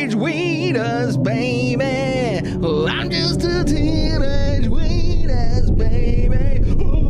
teenage weenus, baby. Oh, I'm just a teenage weenus, baby. Ooh,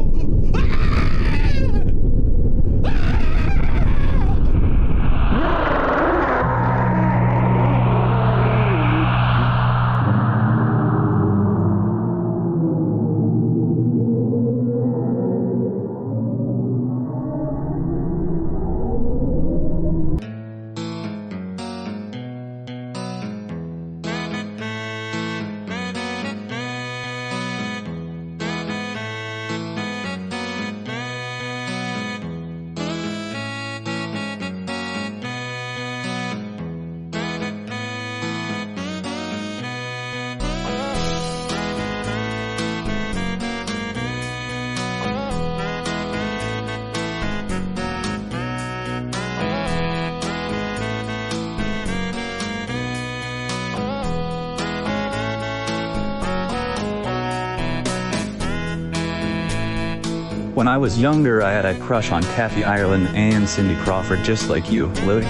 When I was younger, I had a crush on Kathy Ireland and Cindy Crawford, just like you, Louie.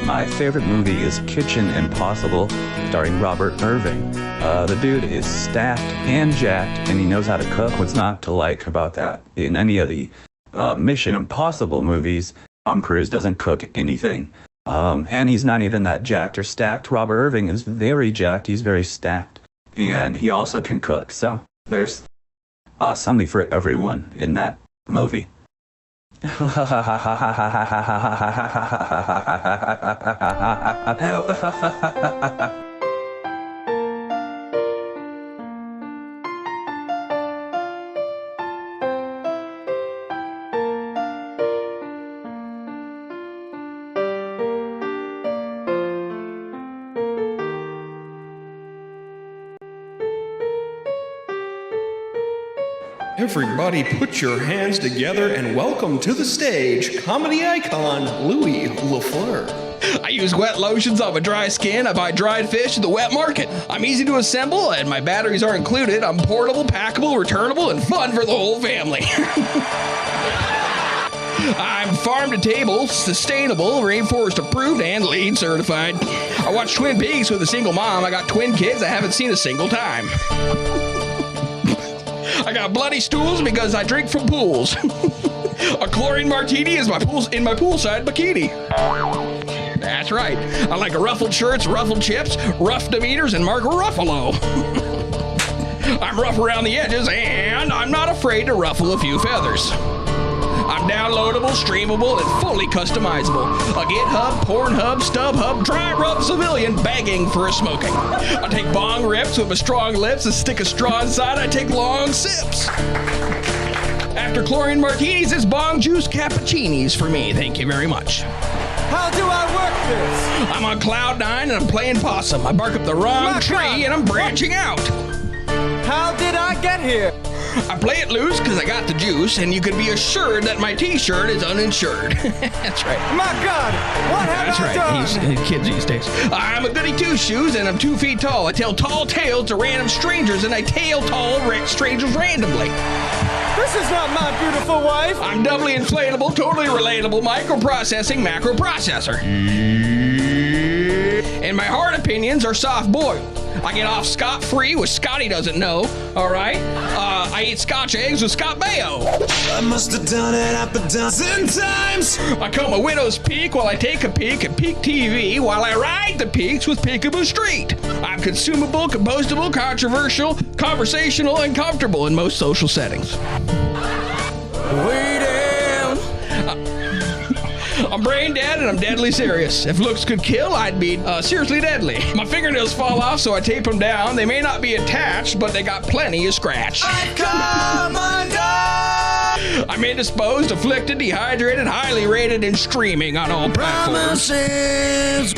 My favorite movie is Kitchen Impossible, starring Robert Irving. The dude is stacked and jacked, and he knows how to cook. What's not to like about that? In any of the Mission Impossible movies, Tom Cruise doesn't cook anything. And he's not even that jacked or stacked. Robert Irving is very jacked, he's very stacked, and he also can cook. So there's something for everyone in that movie. Everybody put your hands together and welcome to the stage, comedy icon, Louis LaFleur. I use wet lotions on my dry skin. I buy dried fish at the wet market. I'm easy to assemble and my batteries are included. I'm portable, packable, returnable, and fun for the whole family. I'm farm to table, sustainable, rainforest approved, and LEED certified. I watch Twin Peaks with a single mom. I got twin kids I haven't seen a single time. I got bloody stools because I drink from pools. A chlorine martini is in my poolside bikini. That's right. I like ruffled shirts, ruffled chips, rough demeanors, and Mark Ruffalo. I'm rough around the edges, and I'm not afraid to ruffle a few feathers. I'm downloadable, streamable, and fully customizable. A GitHub, Pornhub, StubHub, dry rub civilian begging for a smoking. I take bong rips with my strong lips and stick a straw inside. I take long sips. After chlorine martinis, it's bong juice cappuccinis for me. Thank you very much. How do I work this? I'm on cloud nine and I'm playing possum. I bark up the wrong tree and I'm branching out. How did I get here? I play it loose because I got the juice, and you can be assured that my t-shirt is uninsured. That's right. My God, what have I done? That's right, kids these days. I'm a goody two-shoes, and I'm 2 feet tall. I tell tall tales to random strangers, and I tail tall strangers randomly. This is not my beautiful wife. I'm doubly inflatable, totally relatable, microprocessing macro processor. And my hard opinions are soft-boiled. I get off scot-free, which Scotty doesn't know, all right? I eat Scotch eggs with Scott Mayo. I must have done it half a dozen times. I comb a widow's peak while I take a peek at Peak TV while I ride the peaks with Peekaboo Street. I'm consumable, compostable, controversial, conversational, and comfortable in most social settings. Way down. I'm brain dead and I'm deadly serious. If looks could kill, I'd be seriously deadly. My fingernails fall off, so I tape them down. They may not be attached, but they got plenty of scratch. I come undone. I'm indisposed, afflicted, dehydrated, highly rated, and streaming on all platforms. Promises.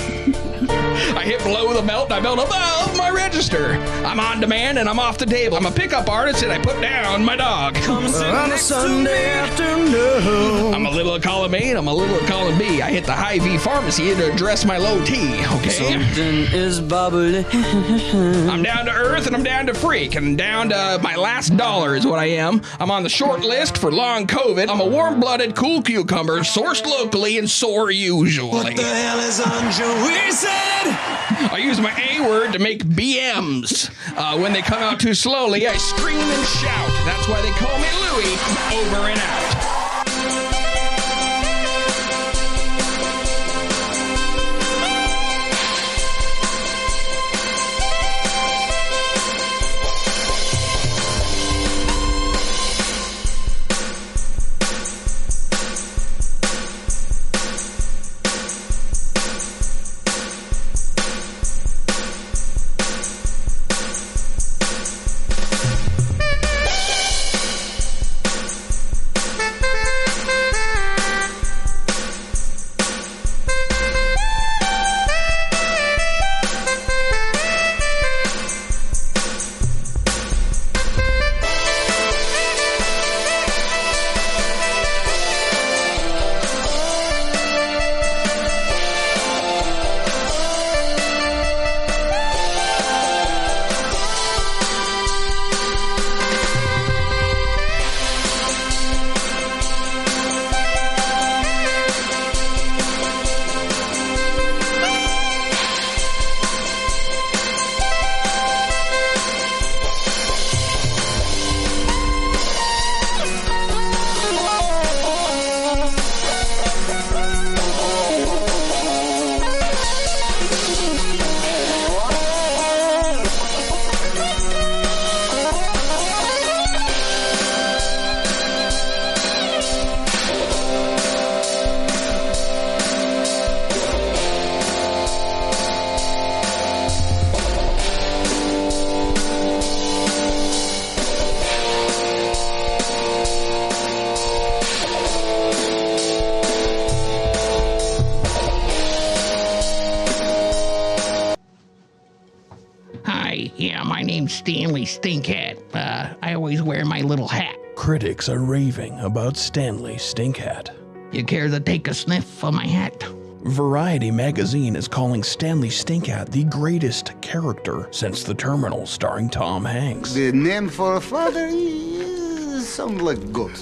I hit below the belt and I belt above my register. I'm on demand and I'm off the table. I'm a pickup artist and I put down my dog. On a Sunday afternoon. I'm a little of column A and I'm a little of column B. I hit the high V pharmacy to address my low T, okay? Something is bubbling. I'm down to earth and I'm down to freak and down to my last dollar is what I am. I'm on the short list for long COVID. I'm a warm-blooded cool cucumber, sourced locally and sore usually. What the hell is on Joey said? I use my A word to make BMs. When they come out too slowly, I scream and shout. That's why they call me Louie. Over and out. Yeah, my name's Stanley Stinkhat. I always wear my little hat. Critics are raving about Stanley Stinkhat. You care to take a sniff of my hat? Variety magazine is calling Stanley Stinkhat the greatest character since The Terminal starring Tom Hanks. The name for a father sounds like good.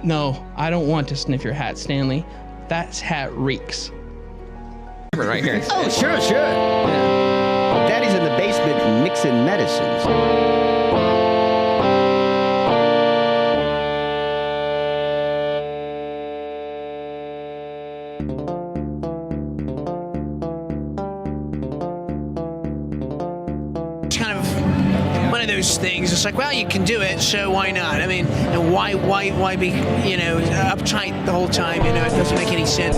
No, I don't want to sniff your hat, Stanley. That hat reeks. Right here. Oh, sure. Daddy's in the basement mixing medicines. Kind of one of those things. It's like, well, you can do it, so why not? I mean, and why be, uptight the whole time? It doesn't make any sense.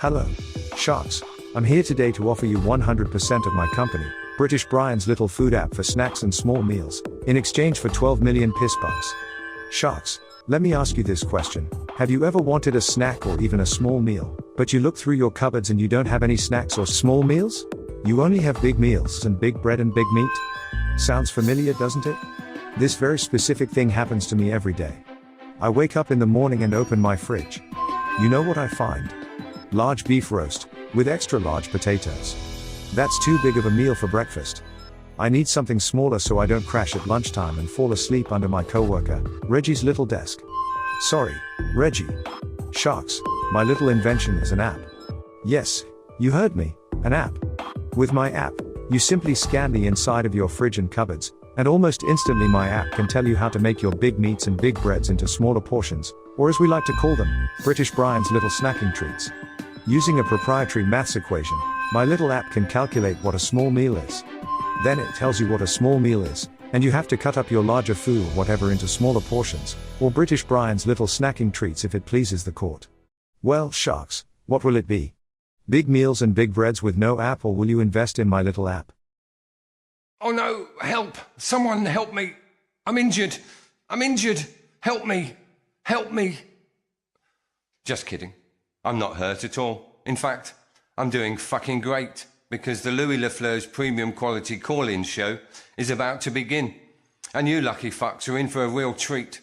Hello, Sharks. I'm here today to offer you 100% of my company, British Brian's little food app for snacks and small meals, in exchange for 12 million piss bucks. Sharks, let me ask you this question. Have you ever wanted a snack or even a small meal, but you look through your cupboards and you don't have any snacks or small meals? You only have big meals and big bread and big meat? Sounds familiar, doesn't it? This very specific thing happens to me every day. I wake up in the morning and open my fridge. You know what I find? Large beef roast, with extra large potatoes. That's too big of a meal for breakfast. I need something smaller so I don't crash at lunchtime and fall asleep under my coworker, Reggie's little desk. Sorry, Reggie. Sharks, my little invention is an app. Yes, you heard me, an app. With my app, you simply scan the inside of your fridge and cupboards, and almost instantly my app can tell you how to make your big meats and big breads into smaller portions, or as we like to call them, British Brian's little snacking treats. Using a proprietary maths equation, my little app can calculate what a small meal is. Then it tells you what a small meal is, and you have to cut up your larger food or whatever into smaller portions, or British Brian's little snacking treats if it pleases the court. Well, sharks, what will it be? Big meals and big breads with no app, or will you invest in my little app? Oh no, help! Someone help me! I'm injured! Help me! Help me! Just kidding. I'm not hurt at all. In fact, I'm doing fucking great, because the Louis Lafleur's premium quality call-in show is about to begin. And you lucky fucks are in for a real treat.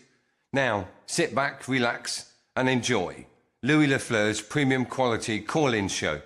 Now, sit back, relax, and enjoy Louis Lafleur's premium quality call-in show.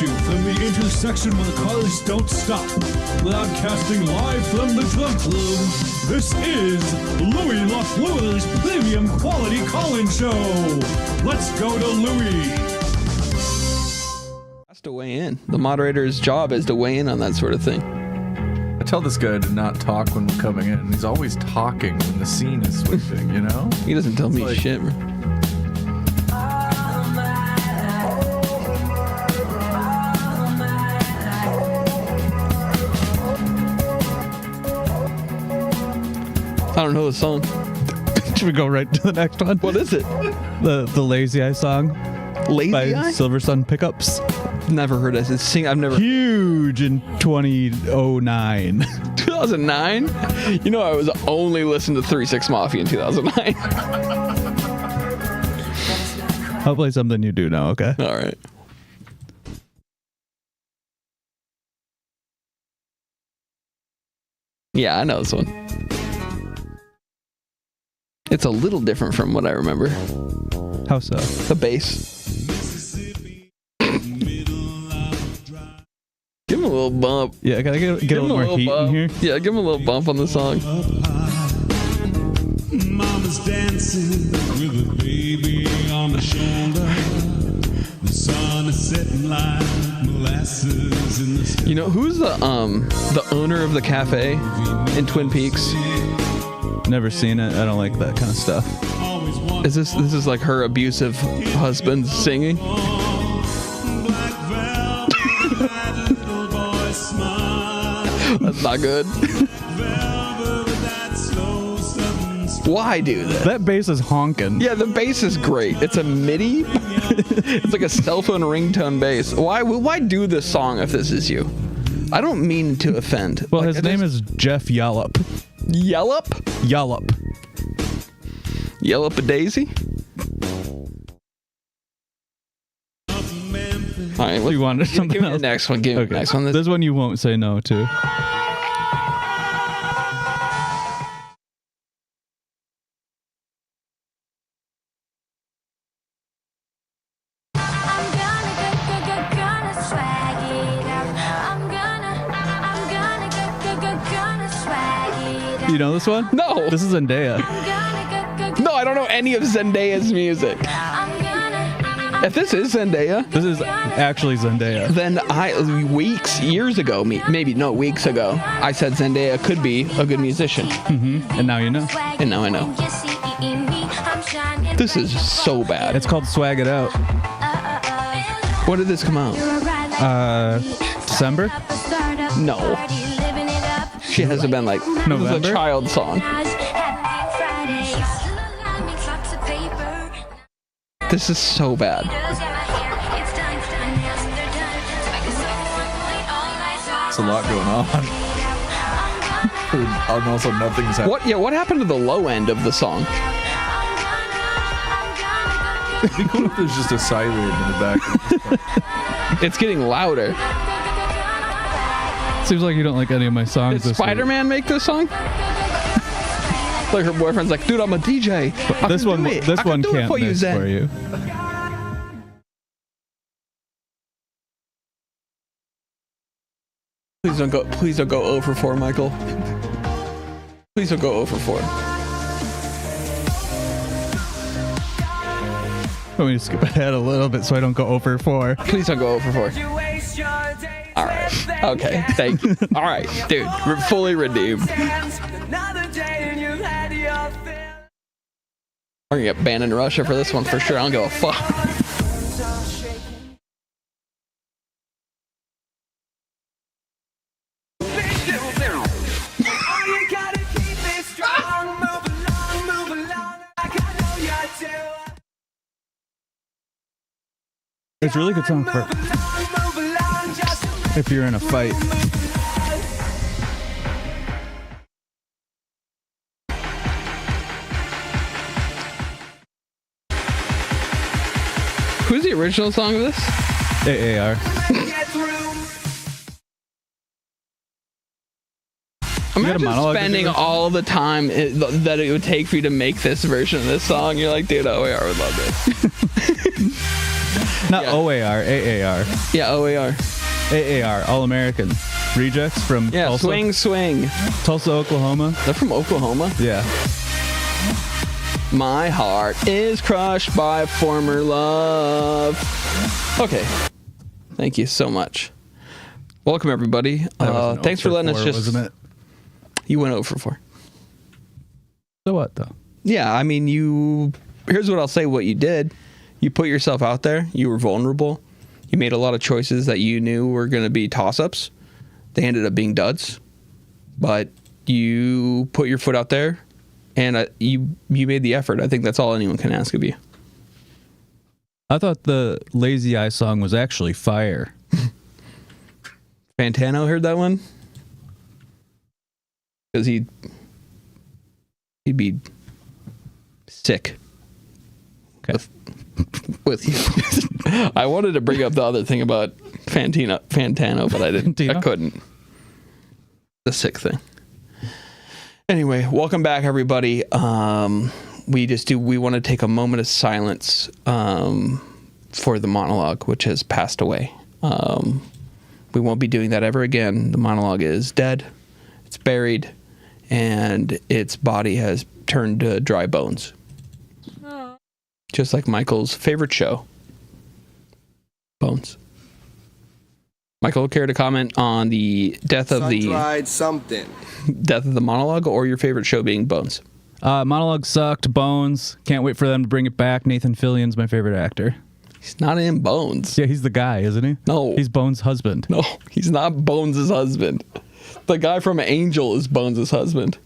From the intersection where the cars don't stop, broadcasting live from the Drunk Room, this is Louis Lafleur's premium quality call-in show. Let's go to Louis. Has to weigh in. The moderator's job is to weigh in on that sort of thing. I tell this guy to not talk when we're coming in. He's always talking when the scene is switching, you know? He doesn't tell me shit, man. I don't know the song. Should we go right to the next one? What is it? The Lazy Eye song. Lazy by Eye? Silver Sun Pickups. Never heard of it. I've never. Huge in 2009. 2009? You know, I was only listening to 3 6 Mafia in 2009. I'll play something you do know, okay? All right. Yeah, I know this one. It's a little different from what I remember. How so? The bass. Give him a little bump. Yeah, can I get a little more heat bump in here? Yeah, give him a little bump on the song. Mama's dancing with a baby on the shoulder. The sun is setting like molasses in the sky. You know, who's the owner of the cafe in Twin Peaks? Never seen it. I don't like that kind of stuff. Is this is like her abusive husband singing? That's not good. Why do that? That bass is honking. Yeah, the bass is great. It's a MIDI. It's like a cell phone ringtone bass. Why do this song if this is you? I don't mean to offend. Well, his name is Jeff Yallop. Yallop? Yallop. Yallop a daisy? All right, you wanted something give me else? the next one. Give me the next one. This one you won't say no to. You know this one? No. This is Zendaya. No, I don't know any of Zendaya's music. If this is Zendaya, this is actually Zendaya. Then years ago, weeks ago, I said Zendaya could be a good musician. And now you know. And now I know. This is so bad. It's called Swag It Out. When did this come out? December? No. She hasn't been like November? This is a child song. This is so bad. It's a lot going on. And also nothing's happening. What happened to the low end of the song? It'd be cool if there's just a siren in the back. It's getting louder. Seems like you don't like any of my songs. Did Spider-Man make this song? Like her boyfriend's like, dude, I'm a DJ. This one can't miss for you. Please don't go 0 for 4, Michael. Please don't go 0 for 4. Let me skip ahead a little bit so I don't go over 4. Please don't go 0 for 4. All right. Okay. Thank you. All right, dude. We're fully redeemed. We're gonna get banned in Russia for this one for sure. I don't give a fuck. It's a really good song for if you're in a fight. Who's the original song of this? AAR. Imagine spending all the time that it would take for you to make this version of this song. You're like, dude, OAR would love this. Not OAR, AAR. Yeah, OAR. AAR, All American. Rejects from Tulsa. Swing. Tulsa, Oklahoma. They're from Oklahoma? Yeah. My heart is crushed by former love. Okay. Thank you so much. Welcome, everybody. Thanks for letting us just... Wasn't it? You went 0 for 4. So what, though? Yeah, I mean, here's what I'll say what you did. You put yourself out there. You were vulnerable. You made a lot of choices that you knew were going to be toss-ups. They ended up being duds. But you put your foot out there, and you made the effort. I think that's all anyone can ask of you. I thought the Lazy Eye song was actually fire. Fantano heard that one? Because he'd be sick with you. I wanted to bring up the other thing about Fantano, but I didn't. I couldn't. The sick thing. Anyway, welcome back, everybody. We want to take a moment of silence for the monologue, which has passed away. We won't be doing that ever again. The monologue is dead. It's buried. And its body has turned to dry bones. Just like Michael's favorite show, Bones. Michael, care to comment on the death of the tried something. Death of the monologue, or your favorite show being Bones? Monologue sucked. Bones. Can't wait for them to bring it back. Nathan Fillion's my favorite actor. He's not in Bones. Yeah, he's the guy, isn't he? No. He's Bones' husband. No, he's not Bones' husband. The guy from Angel is Bones' husband.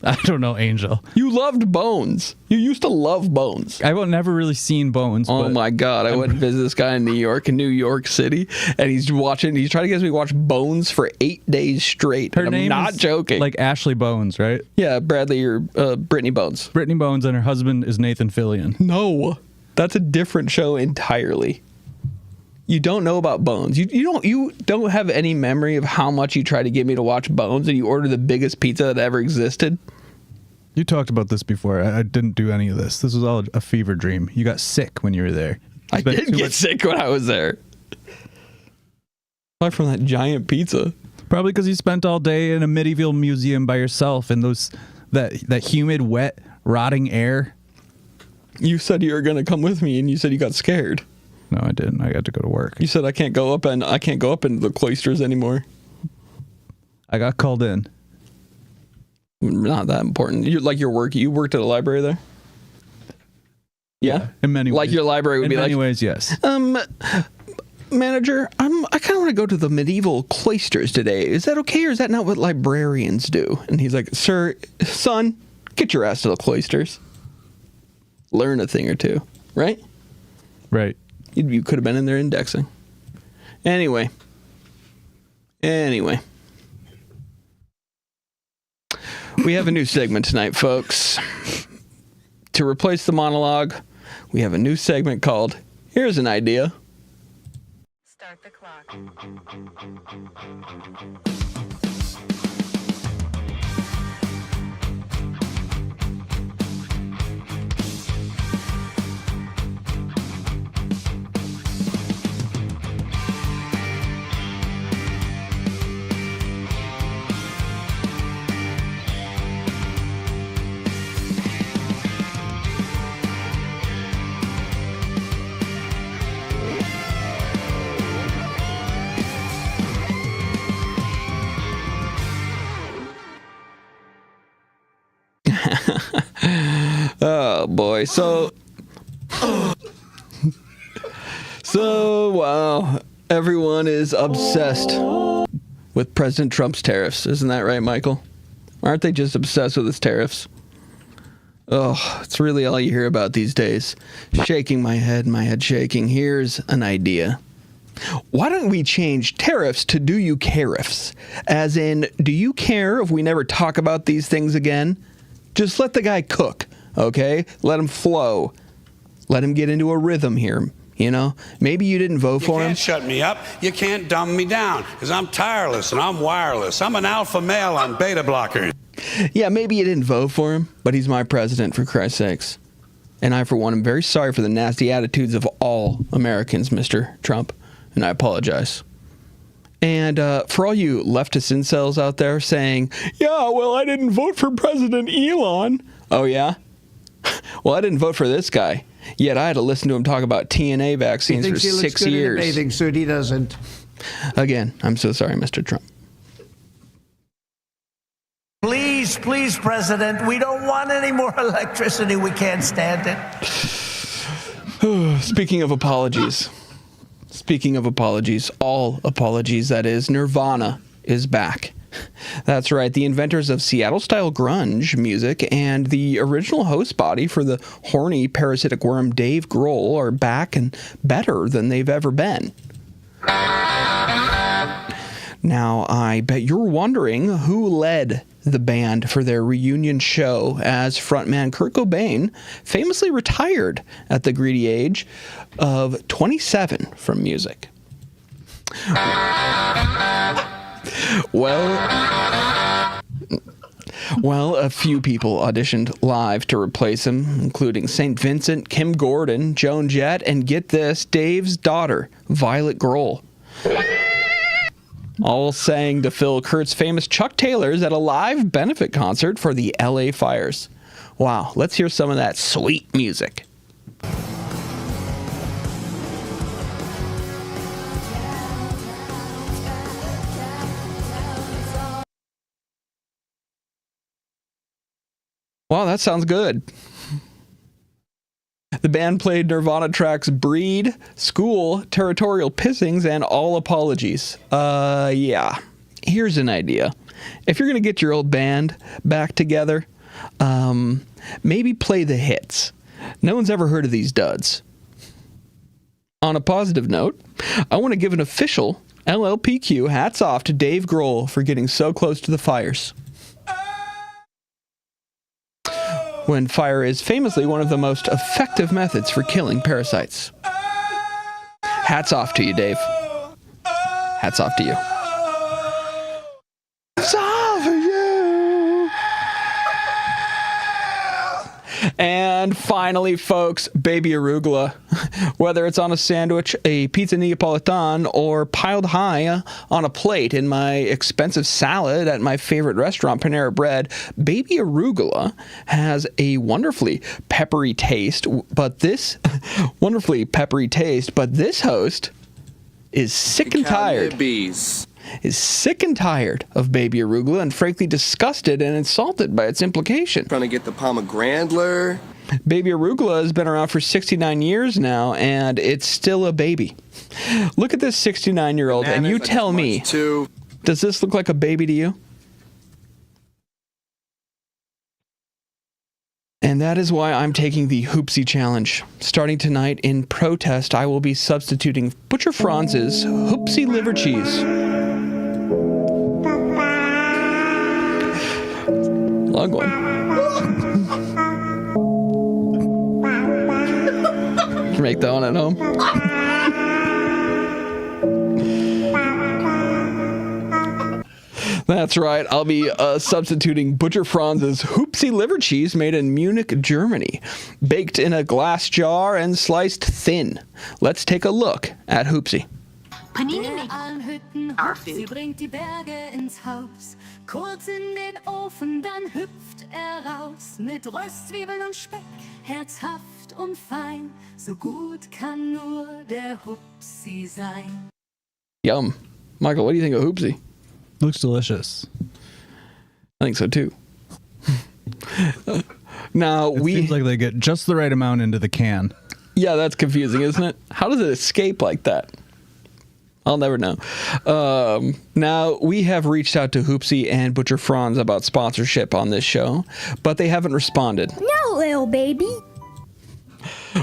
I don't know Angel. You loved Bones. You used to love Bones. I've never really seen Bones. Oh but my God. I went to visit this guy in New York City, and he's trying to get me to watch Bones for 8 days straight. Her and name I'm not is joking. like Ashley Bones, right? Yeah, Bradley or Brittany Bones. Brittany Bones, and her husband is Nathan Fillion. No, that's a different show entirely. You don't know about Bones. You don't have any memory of how much you tried to get me to watch Bones, and you ordered the biggest pizza that ever existed. You talked about this before. I didn't do any of this. This was all a fever dream. You got sick when you were there. I did get sick when I was there. Probably from that giant pizza. Probably because you spent all day in a medieval museum by yourself in that humid, wet, rotting air. You said you were going to come with me, and you said you got scared. No, I didn't. I got to go to work. You said I can't go up into the cloisters anymore. I got called in. Not that important. Your work. You worked at a library there. Yeah, in many ways. Like your library would be like. In many ways, yes. Manager, I kind of want to go to the medieval cloisters today. Is that okay, or is that not what librarians do? And he's like, son, get your ass to the cloisters. Learn a thing or two, right? Right. You could have been in there indexing. Anyway. We have a new segment tonight, folks. To replace the monologue, we have a new segment called Here's an Idea. Start the clock. Oh boy. So wow, everyone is obsessed with President Trump's tariffs. Isn't that right, Michael? Aren't they just obsessed with his tariffs? Oh, it's really all you hear about these days. Shaking my head shaking. Here's an idea. Why don't we change tariffs to do you cariffs? As in, do you care if we never talk about these things again? Just let the guy cook, okay? Let him flow. Let him get into a rhythm here, you know? Maybe you didn't vote for him. You can't shut me up. You can't dumb me down, because I'm tireless and I'm wireless. I'm an alpha male on beta blockers. Yeah, maybe you didn't vote for him, but he's my president, for Christ's sakes. And I, for one, am very sorry for the nasty attitudes of all Americans, Mr. Trump, and I apologize. And for all you leftist incels out there saying, yeah, well, I didn't vote for President Elon. Oh, yeah? Well, I didn't vote for this guy. Yet I had to listen to him talk about TNA vaccines for 6 years. In a bathing suit. He doesn't. Again, I'm so sorry, Mr. Trump. Please, President, we don't want any more electricity. We can't stand it. Speaking of apologies, all apologies, that is, Nirvana is back. That's right, the inventors of Seattle-style grunge music and the original host body for the horny parasitic worm Dave Grohl are back and better than they've ever been. Now, I bet you're wondering who led the band for their reunion show, as frontman Kurt Cobain famously retired at the greedy age of 27 from music. Well, a few people auditioned live to replace him, including St. Vincent, Kim Gordon, Joan Jett, and get this, Dave's daughter, Violet Grohl. All sang to fill Kurt's famous Chuck Taylors at a live benefit concert for the LA fires. Wow, let's hear some of that sweet music. Wow, that sounds good. The band played Nirvana tracks Breed, School, Territorial Pissings, and All Apologies. Yeah. Here's an idea. If you're going to get your old band back together, maybe play the hits. No one's ever heard of these duds. On a positive note, I want to give an official LLPQ hats off to Dave Grohl for getting so close to the fires. When fire is famously one of the most effective methods for killing parasites. Hats off to you, Dave. Hats off to you. Hats off to you. And finally, folks, baby arugula. Whether it's on a sandwich, a pizza Neapolitan, or piled high on a plate in my expensive salad at my favorite restaurant, Panera Bread, baby arugula has a wonderfully peppery taste, but this host is sick and tired. Is sick and tired of baby arugula and frankly disgusted and insulted by its implication. Trying to get the pomegrandler. Baby arugula has been around for 69 years now, and it's still a baby. Look at this 69-year-old, and you tell me, does this look like a baby to you? And that is why I'm taking the Hoopsie Challenge. Starting tonight, in protest, I will be substituting Butcher Franz's Hoopsie Liver Cheese. Long one. Make that one at home. That's right. I'll be substituting Butcher Franz's Hoopsie Liver Cheese made in Munich, Germany. Baked in a glass jar and sliced thin. Let's take a look at Hoopsie. Sie bringt die Berge ins Haus. Kurz in den Ofen, dann hüpft raus. Mit Röstzwiebeln und Speck, herzhaft und fein. So gut kann nur der Hupsi sein. Yum. Michael, what do you think of Hoopsie? Looks delicious. I think so too. Now it seems like they get just the right amount into the can. Yeah, that's confusing, isn't it? How does it escape like that? I'll never know. Now, we have reached out to Hoopsie and Butcher Franz about sponsorship on this show, but they haven't responded. No, little baby.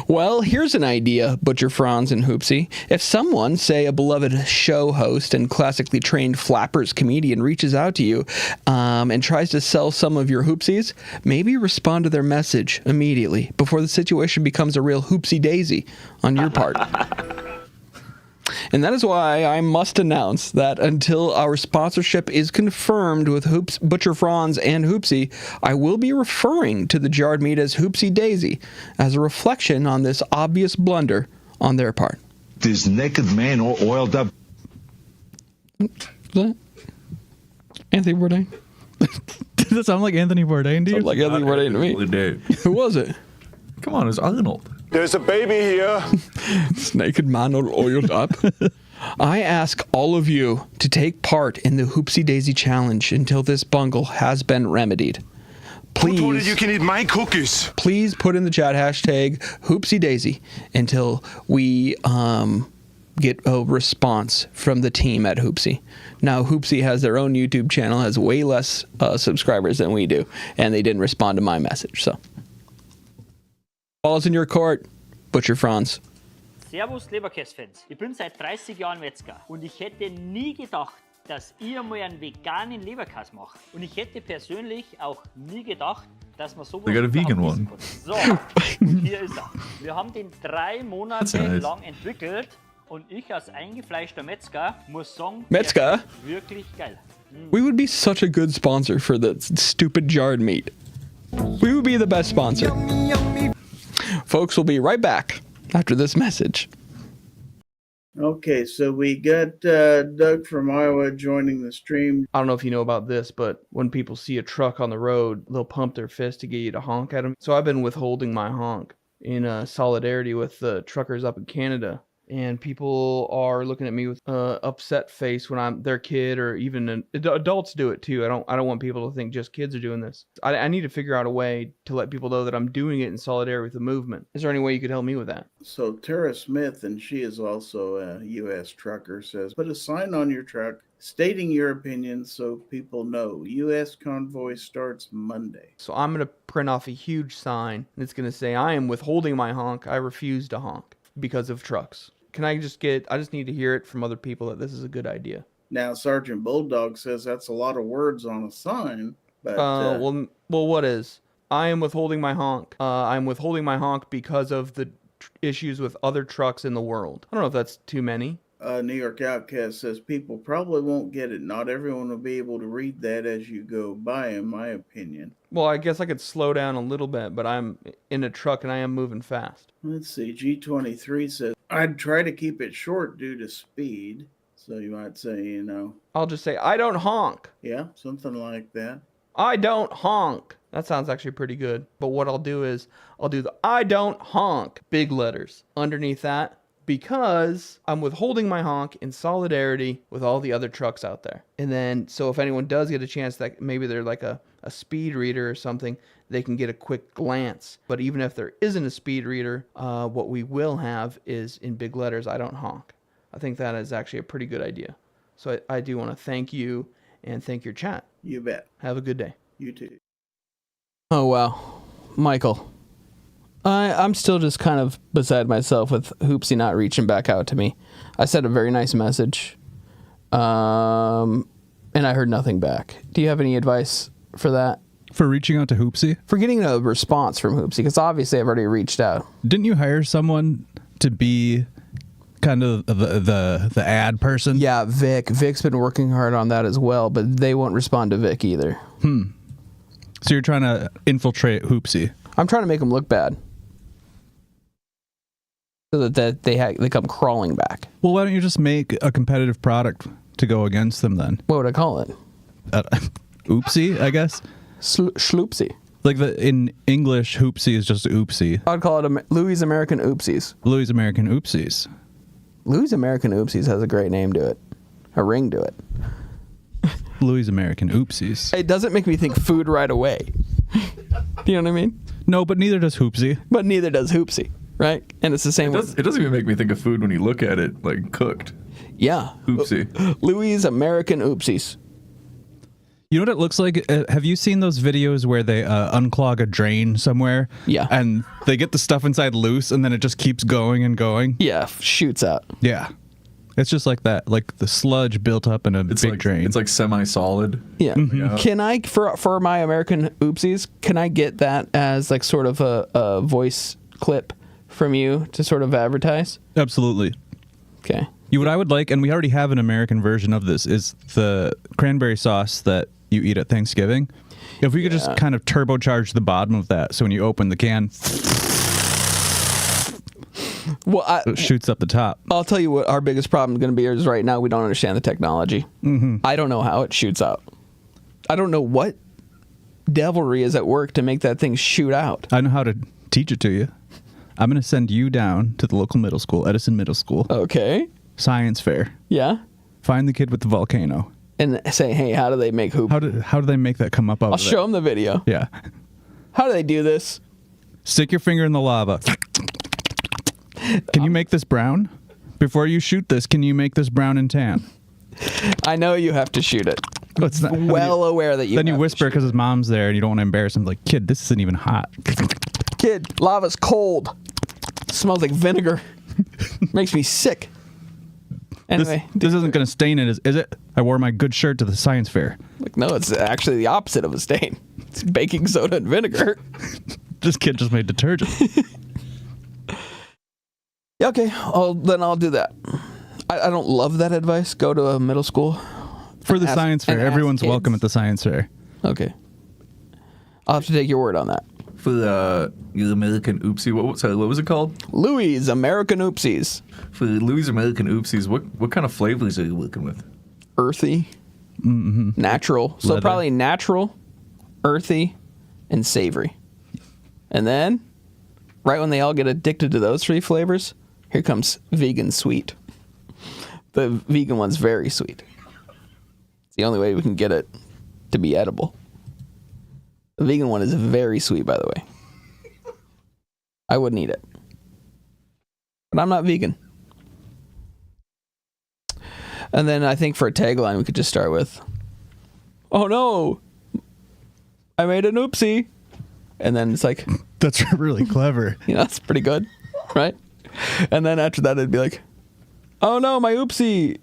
Well, here's an idea, Butcher Franz and Hoopsie. If someone, say a beloved show host and classically trained flappers comedian, reaches out to you and tries to sell some of your Hoopsies, maybe respond to their message immediately before the situation becomes a real Hoopsie daisy on your part. And that is why I must announce that until our sponsorship is confirmed with Butcher Franz and Hoopsie, I will be referring to the jarred meat as Hoopsie Daisy as a reflection on this obvious blunder on their part. This naked man all oiled up. Is that Anthony Bourdain? Does that sound like Anthony Bourdain to you? Sounds like Anthony Bourdain to me. Who was it? Come on, it was Arnold. There's a baby here. This naked man all oiled up. I ask all of you to take part in the Hoopsie Daisy Challenge until this bungle has been remedied. Please, who told you can eat my cookies? Please put in the chat hashtag Hoopsie Daisy until we get a response from the team at Hoopsie. Now, Hoopsie has their own YouTube channel, has way less subscribers than we do, and they didn't respond to my message, so. Ball's in your court, Butcher Franz. Servus, Leberkäse-Fans. Ich bin seit 30 Jahren Metzger und ich hätte nie gedacht, dass ihr mal einen veganen Leberkäse macht. Und ich hätte persönlich auch nie gedacht, dass man sowas They got a vegan one. So, und hier ist er. Wir haben den 3 Monate lang entwickelt und ich als eingefleischter Metzger muss sagen, Metzger? Wirklich geil. We would be such a good sponsor for the stupid jarred meat. We would be the best sponsor. Folks, we'll be right back after this message. Okay, so we got Doug from Iowa joining the stream. I don't know if you know about this, but when people see a truck on the road, they'll pump their fist to get you to honk at them. So I've been withholding my honk in solidarity with the truckers up in Canada. and people are looking at me with upset face when I'm their kid, or even adults do it too. I don't want people to think just kids are doing this. I need to figure out a way to let people know that I'm doing it in solidarity with the movement. Is there any way you could help me with that? So Tara Smith, and she is also a U.S. trucker, says, put a sign on your truck stating your opinion so people know. U.S. convoy starts Monday. So I'm going to print off a huge sign, and it's going to say, I am withholding my honk. I refuse to honk because of trucks. Can I just need to hear it from other people that this is a good idea. Now, Sergeant Bulldog says that's a lot of words on a sign, but... well, what is? I am withholding my honk. I'm withholding my honk because of the issues with other trucks in the world. I don't know if that's too many. New York Outcast says people probably won't get it. Not everyone will be able to read that as you go by, in my opinion. Well, I guess I could slow down a little bit, but I'm in a truck and I am moving fast. Let's see. G23 says, I'd try to keep it short due to speed. So you might say, I'll just say, I don't honk. Yeah, something like that. I don't honk. That sounds actually pretty good. But what I'll do is, I'll do the I don't honk, big letters underneath that, because I'm withholding my honk in solidarity with all the other trucks out there. And then, so if anyone does get a chance that maybe they're like a speed reader or something, they can get a quick glance. But even if there isn't a speed reader, what we will have is in big letters, I don't honk. I think that is actually a pretty good idea. So I do want to thank you and thank your chat. You bet. Have a good day. You too. Oh, wow. Michael. I'm still just kind of beside myself with Hoopsie not reaching back out to me. I sent a very nice message, and I heard nothing back. Do you have any advice for that? For reaching out to Hoopsie? For getting a response from Hoopsie, because obviously I've already reached out. Didn't you hire someone to be kind of the ad person? Yeah, Vic. Vic's been working hard on that as well, but they won't respond to Vic either. So you're trying to infiltrate Hoopsie? I'm trying to make them look bad, so that they come crawling back. Well, why don't you just make a competitive product to go against them then? What would I call it? Oopsie, I guess. Schloopsie. Like in English, Hoopsie is just oopsie. I'd call it Louis American Oopsies. Louis American Oopsies. Louis American Oopsies has a great name to it, a ring to it. Louis American Oopsies. It doesn't make me think food right away. Do you know what I mean? No, but neither does Hoopsie. But neither does Hoopsie, right? And it's the same. It doesn't even make me think of food when you look at it, like cooked. Yeah. Hoopsie. Louis American Oopsies. You know what it looks like? Have you seen those videos where they unclog a drain somewhere? Yeah. And they get the stuff inside loose, and then it just keeps going and going? Yeah, shoots out. Yeah. It's just like that, like the sludge built up in a big drain. It's like semi-solid. Yeah. Mm-hmm. Can I, for my American Oopsies, can I get that as like sort of a voice clip from you to sort of advertise? Absolutely. Okay. What I would like, and we already have an American version of this, is the cranberry sauce that you eat at Thanksgiving. If we could just kind of turbocharge the bottom of that, so when you open the can, it shoots up the top. I'll tell you what our biggest problem is going to be is right now we don't understand the technology. Mm-hmm. I don't know how it shoots out. I don't know what devilry is at work to make that thing shoot out. I know how to teach it to you. I'm going to send you down to the local middle school, Edison Middle School. Okay. Science fair. Yeah. Find the kid with the volcano. And say, hey, how do they make hoop? How do they make that come up? I'll show them the video. Yeah. How do they do this? Stick your finger in the lava. Can you make this brown? Before you shoot this, can you make this brown and tan? I know you have to shoot it. It's not, aware that you Then you whisper because his mom's there and you don't want to embarrass him. Like, kid, this isn't even hot. Kid, lava's cold. Smells like vinegar. Makes me sick. Anyway. This isn't going to stain it, is it? I wore my good shirt to the science fair. Like, no, it's actually the opposite of a stain. It's baking soda and vinegar. This kid just made detergent. Okay, then I'll do that. I don't love that advice. Go to a middle school. For the science fair. Everyone's welcome at the science fair. Okay. I'll have to take your word on that. For the American Oopsie, what was it called? Louis American Oopsies. For the Louis American Oopsies, what kind of flavors are you working with? Earthy. Mm-hmm. Natural. So probably natural, earthy, and savory. And then, right when they all get addicted to those three flavors, Here comes vegan sweet. The vegan one's very sweet. It's the only way we can get it to be edible. The vegan one is very sweet, by the way. I wouldn't eat it. But I'm not vegan. And then I think for a tagline, we could just start with, "Oh no, I made an oopsie." And then it's like, that's really clever. You know, that's pretty good, right? And then after that, it'd be like, "Oh no, my oopsie."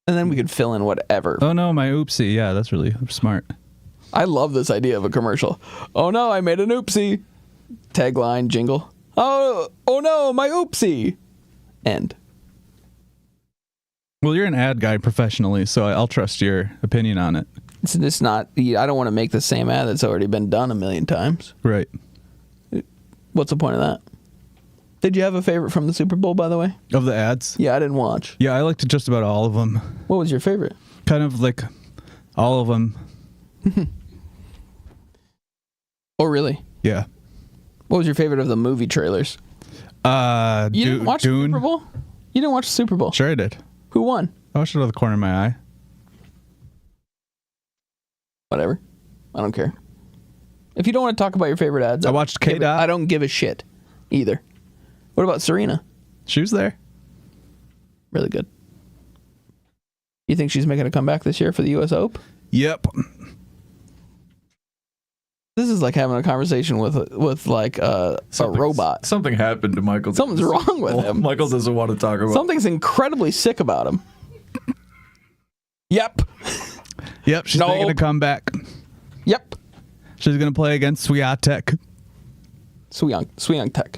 And then we could fill in whatever. Oh no, my oopsie. Yeah, that's really smart. I love this idea of a commercial. "Oh no, I made an oopsie." Tagline, jingle. Oh no, my oopsie. End. Well, you're an ad guy professionally, so I'll trust your opinion on it. It's just not, I don't want to make the same ad that's already been done a million times. Right. What's the point of that? Did you have a favorite from the Super Bowl, by the way? Of the ads? Yeah, I didn't watch. Yeah, I liked just about all of them. What was your favorite? Kind of like all of them. Oh, really? Yeah. What was your favorite of the movie trailers? You didn't watch the Super Bowl? You didn't watch the Super Bowl? Sure I did. Who won? I watched it out of the corner of my eye. Whatever. I don't care. If you don't want to talk about your favorite ads, I watched K-Dot. I don't give a shit either. What about Serena? She was there. Really good. You think she's making a comeback this year for the U.S. Open? Yep. This is like having a conversation with like a robot. Something happened to Michael. Something's wrong with him. Michael doesn't want to talk about. Something's incredibly sick about him. Yep. Yep, she's making a comeback. Yep. She's going to play against Swiatek. Swiatek.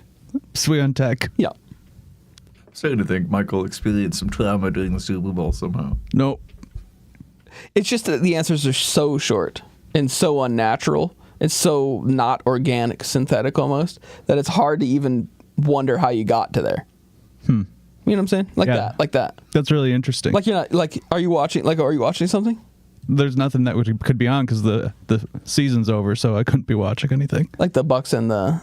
Swiatek. Yeah. I'm starting to think Michael experienced some trauma during the Super Bowl somehow. Nope. It's just that the answers are so short and so unnatural. It's so not organic, synthetic almost, that it's hard to even wonder how you got to there. You know what I'm saying? Like that. That's really interesting. Like you're not like. Are you watching something? There's nothing that could be on because the season's over, so I couldn't be watching anything. Like the Bucks and the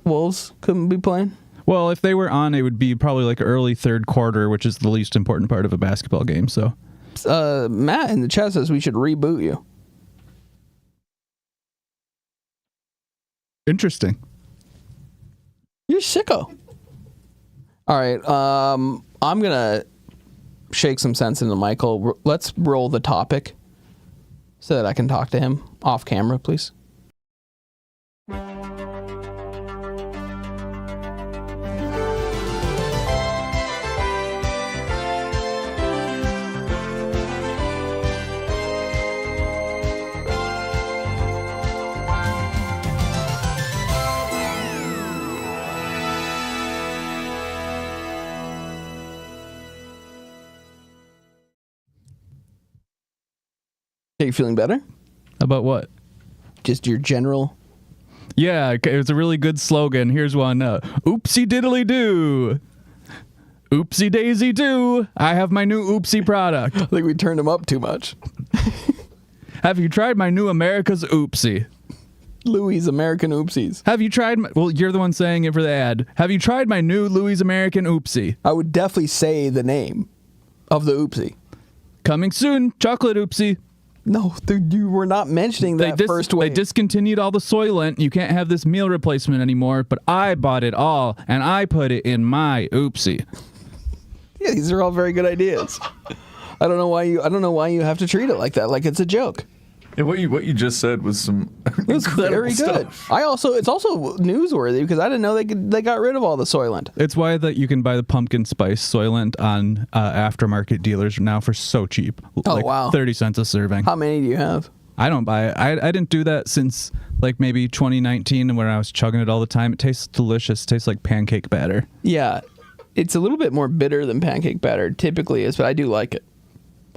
Wolves couldn't be playing? Well, if they were on, it would be probably like early third quarter, which is the least important part of a basketball game. So, Matt in the chat says we should reboot you. Interesting. You're sicko. All right, I'm gonna shake some sense into Michael. Let's roll the topic so that I can talk to him off camera, please. Are you feeling better? About what? Just your general. Yeah, it was a really good slogan. Here's one. Oopsie diddly doo. Oopsie daisy doo. I have my new oopsie product. I think we turned him up too much. Have you tried my new America's oopsie? Louis American Oopsies. Have you tried well, you're the one saying it for the ad. Have you tried my new Louis American oopsie? I would definitely say the name of the oopsie. Coming soon, chocolate oopsie. No, dude, you were not mentioning that first wave. They discontinued all the Soylent. You can't have this meal replacement anymore, but I bought it all, and I put it in my oopsie. Yeah, these are all very good ideas. I don't know why you have to treat it like that, like it's a joke. Yeah, what you just said was some it was very good. stuff. It's also newsworthy because I didn't know they got rid of all the Soylent. It's why that you can buy the pumpkin spice Soylent on aftermarket dealers now for so cheap. Oh, wow. 30 cents a serving. How many do you have? I don't buy it. I didn't do that since like maybe 2019 when I was chugging it all the time. It tastes delicious. It tastes like pancake batter. Yeah. It's a little bit more bitter than pancake batter typically is, but I do like it.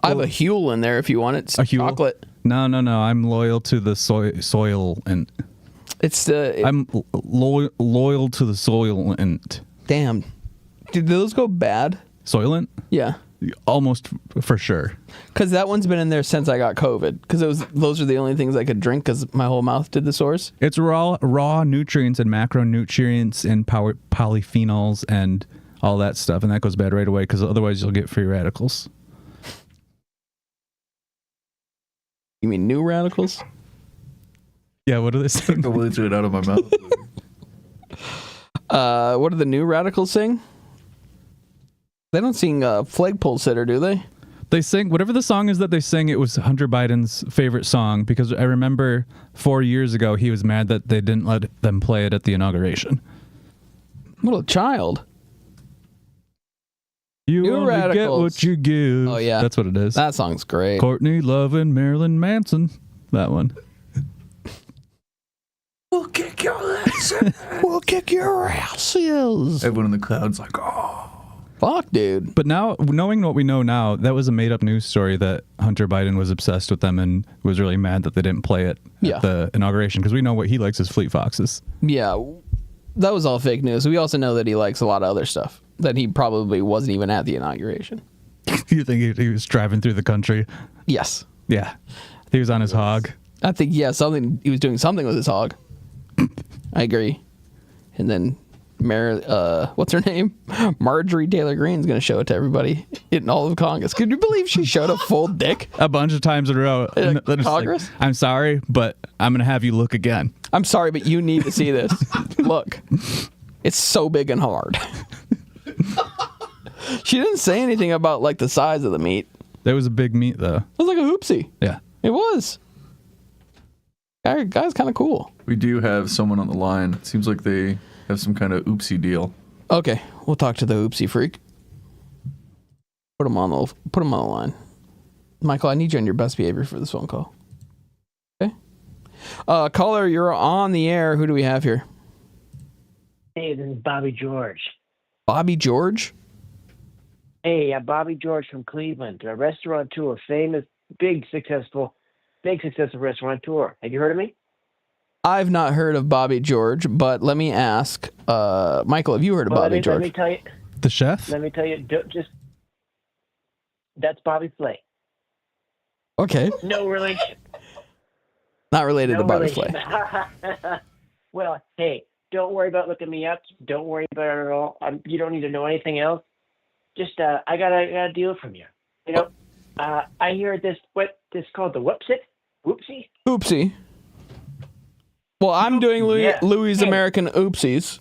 I have a Huel in there if you want it. It's chocolate. No. I'm loyal to the soil and I'm loyal to the soil and damn. Did those go bad? Soylent? Yeah. almost for sure. Because that one's been in there since I got COVID. Because those are the only things I could drink because my whole mouth did the sores. It's raw nutrients and macronutrients and polyphenols and all that stuff, and that goes bad right away because otherwise you'll get free radicals. You mean new radicals? Yeah, what are they saying? The words right out of my mouth. What do the new radicals sing? They don't sing Flagpole Sitter, do they? They sing whatever the song is that they sing. It was Hunter Biden's favorite song because I remember 4 years ago he was mad that they didn't let them play it at the inauguration. What a child. You New only radicals. get what you give. Oh, yeah. That's what it is. That song's great. Courtney Love and Marilyn Manson. That one. We'll kick your ass. We'll kick your asses. Everyone in the crowd's like, oh. Fuck, dude. But now, knowing what we know now, that was a made-up news story that Hunter Biden was obsessed with them and was really mad that they didn't play it at the inauguration because we know what he likes is Fleet Foxes. Yeah, that was all fake news. We also know that he likes a lot of other stuff that he probably wasn't even at the inauguration. You think he was driving through the country? Yes. Yeah. He was on his hog. I think, he was doing something with his hog. I agree. And then what's her name? Marjorie Taylor Greene's going to show it to everybody in all of Congress. Could you believe she showed a full dick? A bunch of times in a row. In Then it's Congress? Like, I'm sorry, but I'm going to have you look again. I'm sorry, but you need to see this. Look. It's so big and hard. She didn't say anything about like the size of the meat. There was a big meat, though. It was like a hoopsie. Yeah. It was. Guy's kind of cool. We do have someone on the line. It seems like they have some kind of oopsie deal. Okay, we'll talk to the oopsie freak. Put him on the line. Michael, I need you on your best behavior for this phone call. Okay. Caller, you're on the air. Who do we have here? Hey, this is Bobby George. Bobby George? Hey, Bobby George from Cleveland, a restaurateur, famous, big successful restaurateur. Have you heard of me? I've not heard of Bobby George, but let me ask, Michael, have you heard of Bobby George? Let me tell you. The chef? Let me tell you, that's Bobby Flay. Okay. No relation. Not related No to Bobby relation. Flay. Well, hey, don't worry about looking me up. Don't worry about it at all. You don't need to know anything else. Just, I got a deal from you. You know, I hear this called the Whoopsie? Oopsie. Well, I'm doing Louis' Hey. American Oopsies.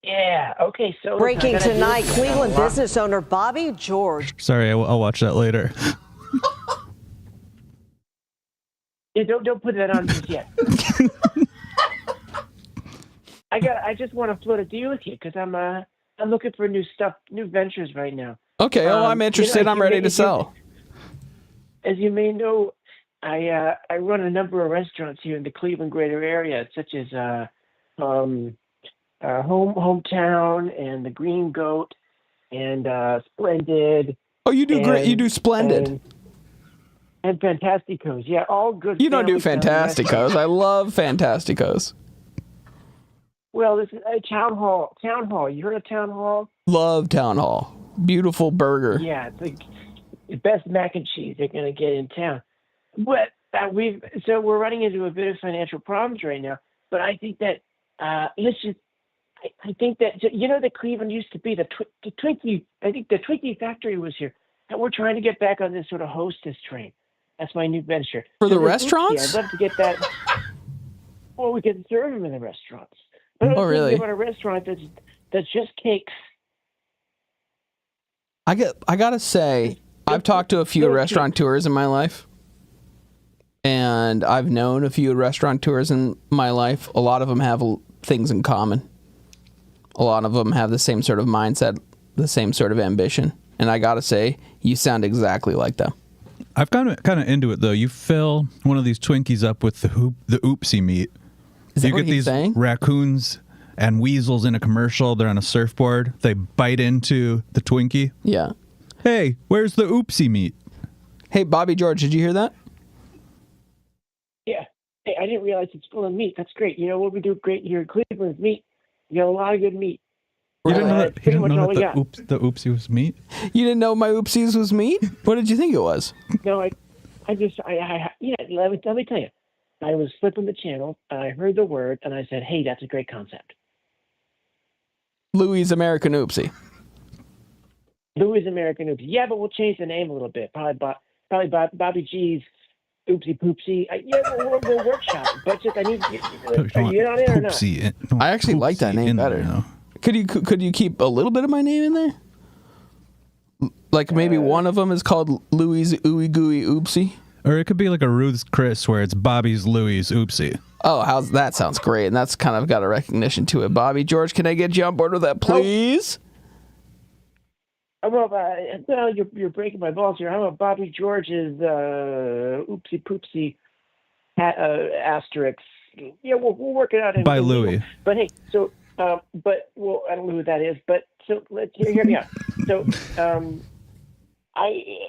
Yeah, okay, so... Breaking I gotta do tonight, this. Cleveland business owner Bobby George. Sorry, I'll watch that later. Yeah, don't put that on just yet. I just want to float a deal with you because I'm looking for new ventures right now. Okay, I'm interested. I'm ready to sell. As you may know, I run a number of restaurants here in the Cleveland greater area, such as Hometown and the Green Goat and Splendid. Oh, you do great. You do Splendid. And Fantasticos. Yeah, all good. You don't do family-friendly Fantasticos. restaurants. I love Fantasticos. Well, this is a Town Hall. You heard of Town Hall? Love Town Hall. Beautiful burger. Yeah, it's like the best mac and cheese they're going to get in town. But we're running into a bit of financial problems right now. But I think that I think that that Cleveland used to be the Twinkie. I think the Twinkie factory was here, and we're trying to get back on this sort of hostess train. That's my new venture. For the So this restaurants? I'd love to get that. Well, we can serve them in the restaurants. Oh, really? About a restaurant that's just cakes. I gotta say, I've talked to a few restaurateurs in my life, and I've known a few restaurateurs in my life. A lot of them have things in common. A lot of them have the same sort of mindset, the same sort of ambition. And I gotta say, you sound exactly like them. I've kind of into it though. You fill one of these Twinkies up with the oopsie meat. Is that you what get he's these saying? raccoons and weasels in a commercial. They're on a surfboard. They bite into the Twinkie. Yeah. Hey, where's the oopsie meat? Hey, Bobby George, did you hear that? Yeah. Hey, I didn't realize it's full of meat. That's great. You know what we do great here in Cleveland is meat. You got a lot of good meat. You didn't know that, Pretty much all we got. the oopsie was meat? You didn't know my oopsies was meat? What did you think it was? No, yeah. Let me tell you. I was flipping the channel, and I heard the word, and I said, "Hey, that's a great concept." Louis American Oopsie. Louis American Oopsie. Yeah, but we'll change the name a little bit. Probably Bobby G's Oopsie Poopsie. We'll workshop it. But just I need. Are you on it or not? I actually like that name better. Could you keep a little bit of my name in there? Like maybe one of them is called Louis Ooey Gooey Oopsie? Or it could be like a Ruth's Chris where it's Bobby's Louis Oopsie. Oh, that sounds great. And that's kind of got a recognition to it. Bobby George, can I get you on board with that, please? Well, you're breaking my balls here. How about Bobby George's Oopsie Poopsie asterisk? Yeah, we'll work it out. By Louis. But hey, so, I don't know who that is, but so let's hear me out. So,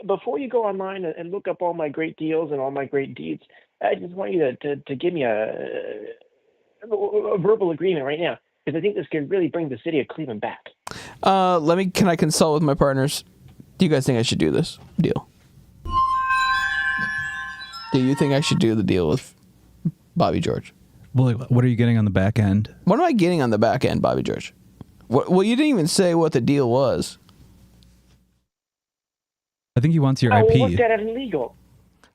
before you go online and look up all my great deals and all my great deeds, I just want you to give me a verbal agreement right now, because I think this can really bring the city of Cleveland back. Can I consult with my partners? Do you guys think I should do this deal? Do you think I should do the deal with Bobby George? Well, what are you getting on the back end? What am I getting on the back end, Bobby George? Well, you didn't even say what the deal was. I think he wants your We'll IP. work that out illegal.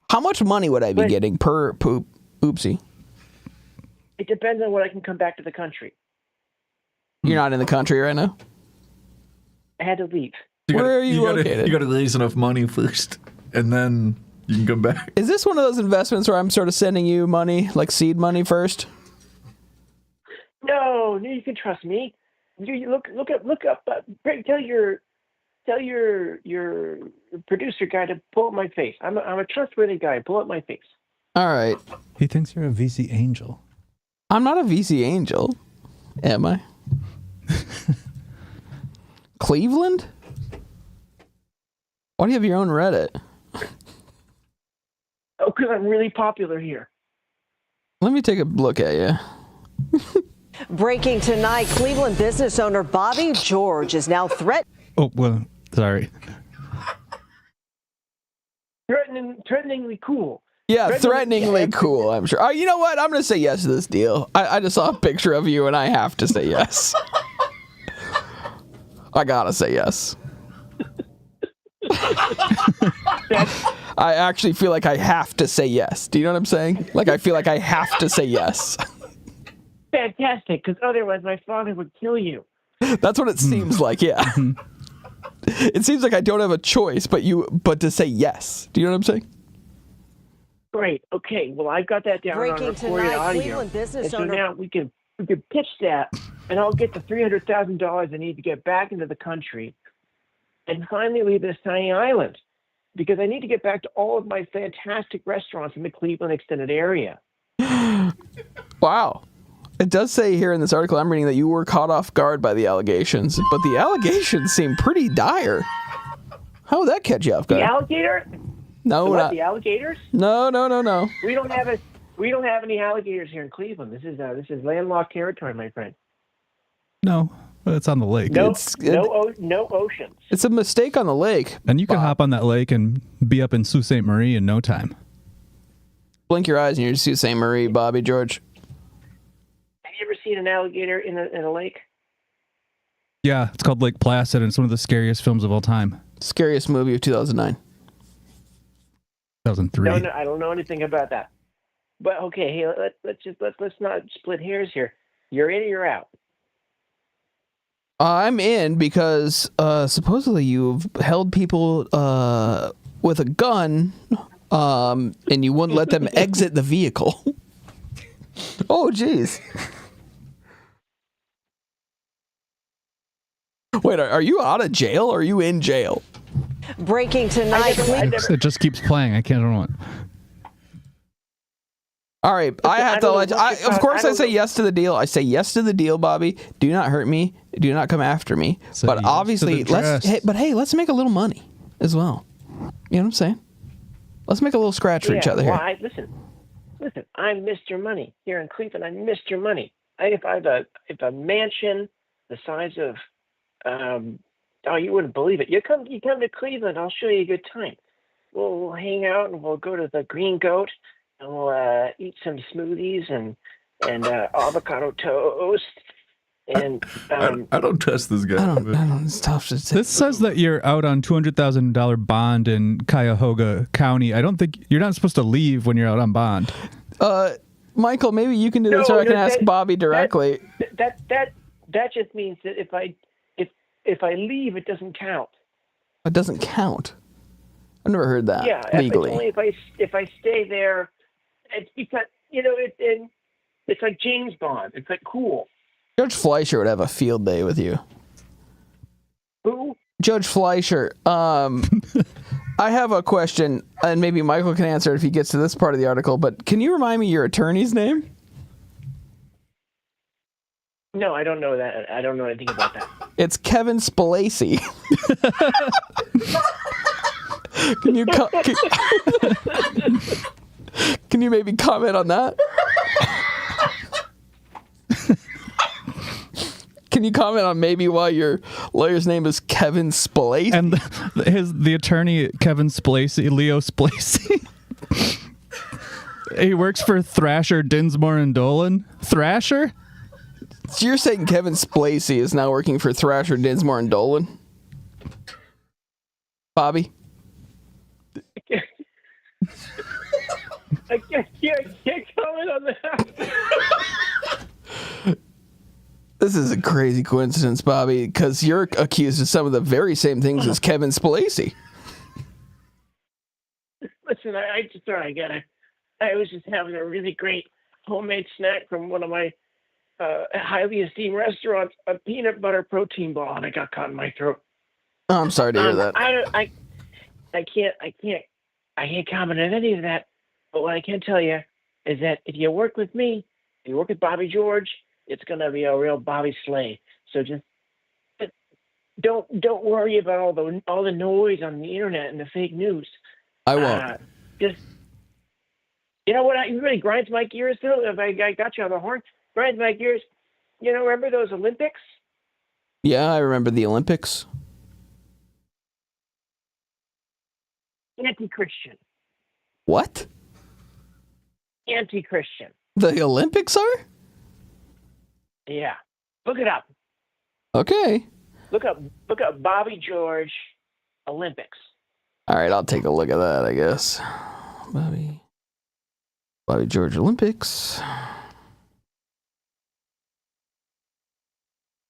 How much money would I be getting per oopsie? It depends on when I can come back to the country. You're not in the country right now? I had to leave. Where are you located? You got to raise enough money first, and then you can come back. Is this one of those investments where I'm sort of sending you money, like seed money first? No, you can trust me. You look up. Tell your producer guy to pull up my face. I'm a trustworthy guy. Pull up my face. All right. He thinks you're a VC angel. I'm not a VC angel, am I? Cleveland? Why do you have your own Reddit? Oh, because I'm really popular here. Let me take a look at you. Breaking tonight, Cleveland business owner Bobby George is now threatened. Oh, well, sorry. Threateningly cool. Yeah, threateningly cool, I'm sure. You know what? I'm going to say yes to this deal. I just saw a picture of you, and I have to say yes. I got to say yes. I actually feel like I have to say yes. Do you know what I'm saying? Like, I feel like I have to say yes. Fantastic, because otherwise my father would kill you. That's what it seems like, yeah. It seems like I don't have a choice but to say yes. Do you know what I'm saying? Great. Okay. Well, I've got that down on recorded audio. Cleveland business and so owner. now we can pitch that, and I'll get the $300,000 I need to get back into the country, and finally leave this tiny island, because I need to get back to all of my fantastic restaurants in the Cleveland extended area. Wow. It does say here in this article I'm reading that you were caught off guard by the allegations, but the allegations seem pretty dire. How would that catch you off guard? The alligator? No, what, not the alligators? No. We don't have any alligators here in Cleveland. This is landlocked territory, my friend. No, it's on the lake. No oceans. It's a mistake on the lake. And you can hop on that lake and be up in Sault Ste. Marie in no time. Blink your eyes and you're Sault Ste. Marie, Bobby George. Have you ever seen an alligator in a lake? Yeah, it's called Lake Placid, and it's one of the scariest films of all time. Scariest movie of 2009. 2003. No, I don't know anything about that. But okay, hey, let's not split hairs here. You're in or you're out? I'm in because supposedly you've held people with a gun, and you wouldn't let them exit the vehicle. Oh, jeez. Wait, are you out of jail or are you in jail? Breaking tonight. It just keeps playing. I don't know. All right, I have to let you. Of course, I say yes to the deal. I say yes to the deal, Bobby. Do not hurt me. Do not come after me. So but yes obviously, let's make a little money as well. You know what I'm saying? Let's make a little scratch for each other well, here. Listen. I'm Mr. Money here in Cleveland. I'm Mr. Money. If a mansion the size of Oh, you wouldn't believe it. You come to Cleveland. I'll show you a good time. We'll hang out and we'll go to the Green Goat and we'll eat some smoothies and avocado toast. And I don't trust this guy. I don't, it's tough to say. This says that you're out on $200,000 bond in Cuyahoga County. I don't think you're not supposed to leave when you're out on bond. Michael, maybe you can do this, or I can ask Bobby directly. That just means that if I leave, it doesn't count. It doesn't count. I've never heard that. Yeah, legally. Only if I stay there, it's because it's like James Bond. It's like cool. Judge Fleischer would have a field day with you. Who? Judge Fleischer. I have a question, and maybe Michael can answer it if he gets to this part of the article, but can you remind me your attorney's name? No, I don't know that. I don't know anything about that. It's Kevin Spacey. Can you maybe comment on that? Can you comment on maybe why your lawyer's name is Kevin Spacey? And the attorney, Kevin Spacey, Leo Spacey, he works for Thrasher, Dinsmore, and Dolan. Thrasher? So you're saying Kevin Spacey is now working for Thrasher, Dinsmore, and Dolan? Bobby? I can't comment on that. This is a crazy coincidence, Bobby, because you're accused of some of the very same things as Kevin Spacey. Listen, I was just having a really great homemade snack from one of my highly esteemed restaurants, a peanut butter protein ball, and I got caught in my throat. Oh, I'm sorry to hear that. I can't comment on any of that. But what I can tell you is that if you work with me, if you work with Bobby George, it's going to be a real Bobby Slay. So just don't worry about all the noise on the internet and the fake news. I won't. Just you know what? It really grinds my gears though. If I got you on the horn, grinds my gears. You know, remember those Olympics? Yeah, I remember the Olympics. Anti-Christian. What? Anti-Christian. The Olympics are? Yeah. Look it up. Okay. Look up Bobby George Olympics. All right, I'll take a look at that, I guess. Bobby George Olympics.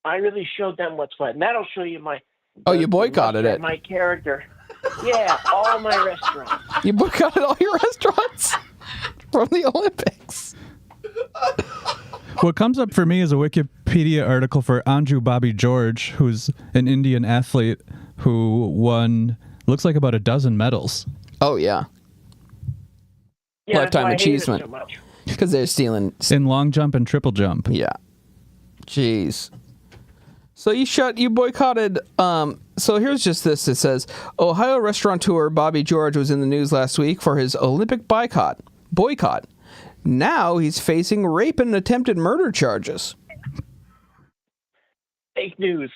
I really showed them what's what. And that'll show you you boycotted it. My character. Yeah, all my restaurants. You boycotted all your restaurants from the Olympics. What comes up for me is a Wikipedia article for Anju Bobby George, who's an Indian athlete who won, looks like about a dozen medals. Oh, yeah. Lifetime achievement. Because they're stealing. In long jump and triple jump. Yeah. Jeez. So you boycotted, so here's just this. It says, Ohio restaurateur Bobby George was in the news last week for his Olympic boycott. Now he's facing rape and attempted murder charges. Fake news.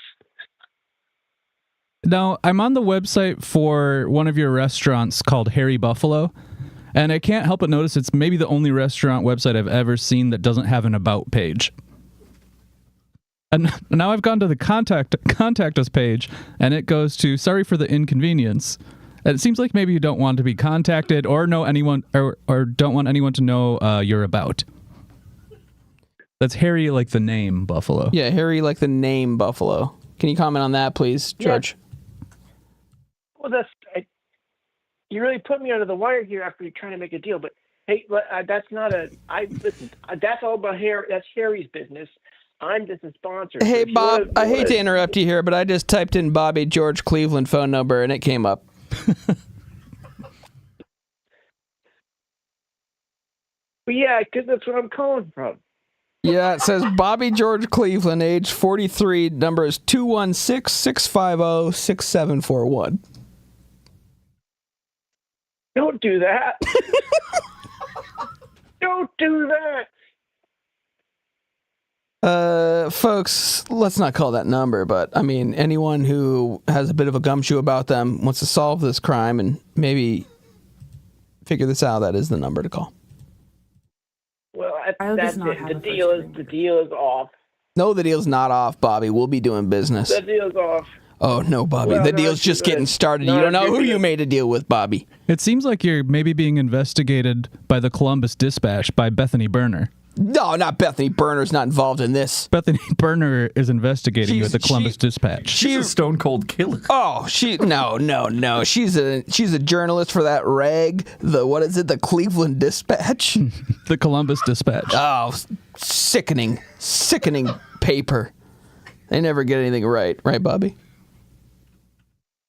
Now, I'm on the website for one of your restaurants called Harry Buffalo, and I can't help but notice it's maybe the only restaurant website I've ever seen that doesn't have an about page. And now I've gone to the contact us page, and it goes to sorry for the inconvenience. And it seems like maybe you don't want to be contacted or know anyone or don't want anyone to know you're about. That's Harry like the name Buffalo. Yeah, Harry like the name Buffalo. Can you comment on that, please, George? Yeah. Well, you really put me under the wire here after you're trying to make a deal. But hey, that's not listen. That's all about Harry. That's Harry's business. I'm just a sponsor. Hey, Bob, I hate to interrupt you here, but I just typed in Bobby George Cleveland phone number, and it came up. Well, yeah, because that's where I'm calling from. Yeah, it says Bobby George Cleveland, age 43, number is 216-650-6741. Don't do that. Don't do that. Folks, let's not call that number, but I mean, anyone who has a bit of a gumshoe about them, wants to solve this crime and maybe figure this out, that is the number to call. Well, that's it. The deal is off. No, the deal's not off, Bobby. We'll be doing business. The deal's off. Oh, no, Bobby. Well, the no, deal's just getting started. no, You don't know you're who you gonna- made a deal with, Bobby. It seems like you're maybe being investigated by the Columbus Dispatch by Bethany Burner. No, not Bethany Burner's not involved in this. Bethany Burner is investigating you at the Columbus Dispatch. She's a stone cold killer. Oh, no. She's a journalist for that rag. The Cleveland Dispatch? The Columbus Dispatch. Oh, sickening paper. They never get anything right, Bobby?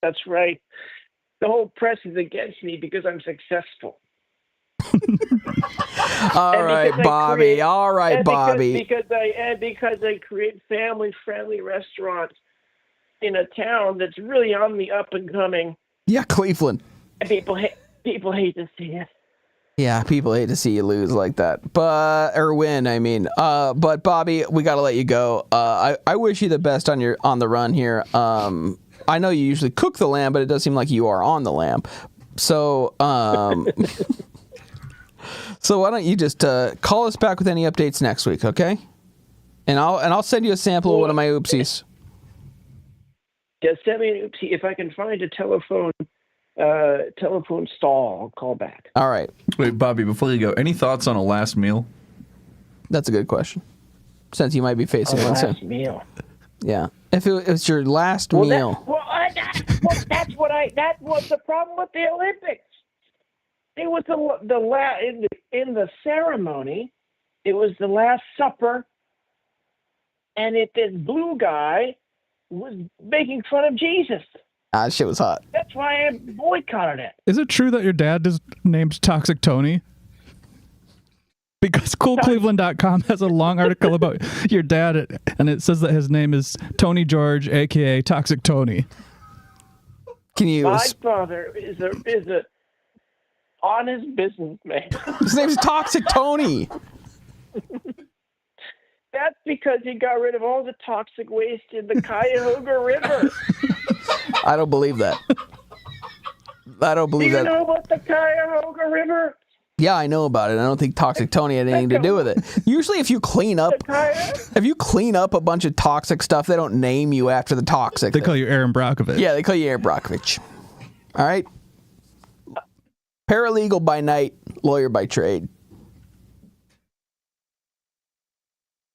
That's right. The whole press is against me because I'm successful. All right, Bobby. Because I create family-friendly restaurants in a town that's really on the up and coming. Yeah, Cleveland. And people hate to see it. Yeah, people hate to see you lose like that, or win. I mean, but Bobby, we got to let you go. I wish you the best on the run here. I know you usually cook the lamb, but it does seem like you are on the lamb. So, so why don't you just call us back with any updates next week, okay? And I'll send you a sample of one of my oopsies. Just send me an oopsie. If I can find a telephone stall, I'll call back. All right. Wait, Bobby, before you go, any thoughts on a last meal? That's a good question. Since you might be facing one soon. Last meal. Yeah. If it was your last meal. That was the problem with the Olympics. It was in the ceremony. It was the Last Supper, and this blue guy was making fun of Jesus. That shit was hot. That's why I boycotted it. Is it true that your dad is named Toxic Tony? Because CoolCleveland.com has a long article about your dad, and it says that his name is Tony George, a.k.a. Toxic Tony. My father is a honest businessman. His name's Toxic Tony. That's because he got rid of all the toxic waste in the Cuyahoga River. I don't believe that. I don't believe that. Do you know about the Cuyahoga River? Yeah, I know about it. I don't think Toxic Tony had anything to do with it. Usually if you clean up a bunch of toxic stuff, they don't name you after the toxic. They call you Aaron Brockovich. Yeah, they call you Aaron Brockovich. All right? Paralegal by night, lawyer by trade.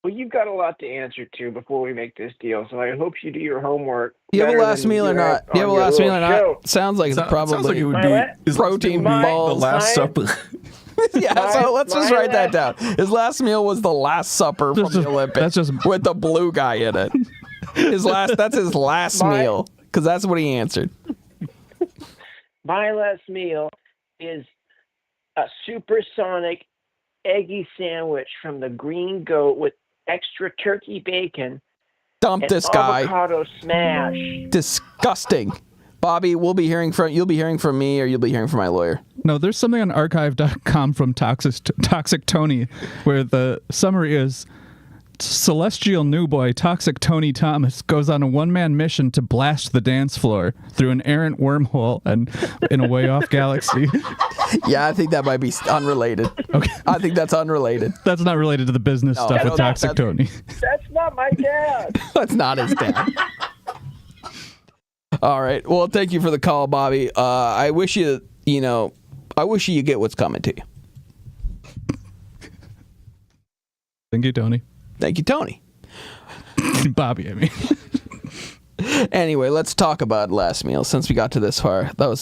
Well, you've got a lot to answer to before we make this deal, so I hope you do your homework. Do you have a last meal or not? Do you have a last meal or not? Sounds like it's probably sounds like it would be protein balls. The Last Supper. Yeah, so let's just write that down. His last meal was the Last Supper from the Olympics with the blue guy in it. That's his last meal, because that's what he answered. My last meal is a supersonic eggy sandwich from the Green Goat with extra turkey bacon. Dump and this guy. Avocado smash. Disgusting. Bobby, you'll be hearing from me, or you'll be hearing from my lawyer. No, there's something on archive.com from Toxic Tony where the summary is celestial new boy Toxic Tony Thomas goes on a one-man mission to blast the dance floor through an errant wormhole and in a way off galaxy. Yeah, I think that might be unrelated. Okay. I think that's unrelated. That's not related to the business stuff with Toxic Tony. That's not my dad. That's not his dad. All right. Well, thank you for the call, Bobby. I wish you get what's coming to you. Thank you, Tony. Thank you, Tony. Bobby, I mean. Anyway, let's talk about last meal since we got to this far. That was,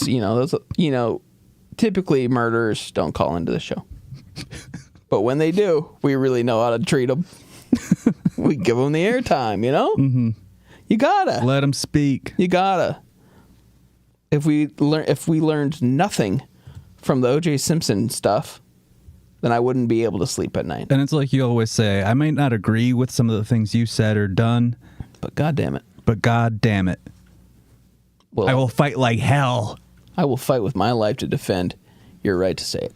typically murderers don't call into the show. But when they do, we really know how to treat them. We give them the airtime, Mm-hmm. You gotta. Let them speak. You gotta. If we learned nothing from the O.J. Simpson stuff, then I wouldn't be able to sleep at night. And it's like you always say, I might not agree with some of the things you said or done, but God damn it. Well, I will fight like hell. I will fight with my life to defend your right to say it.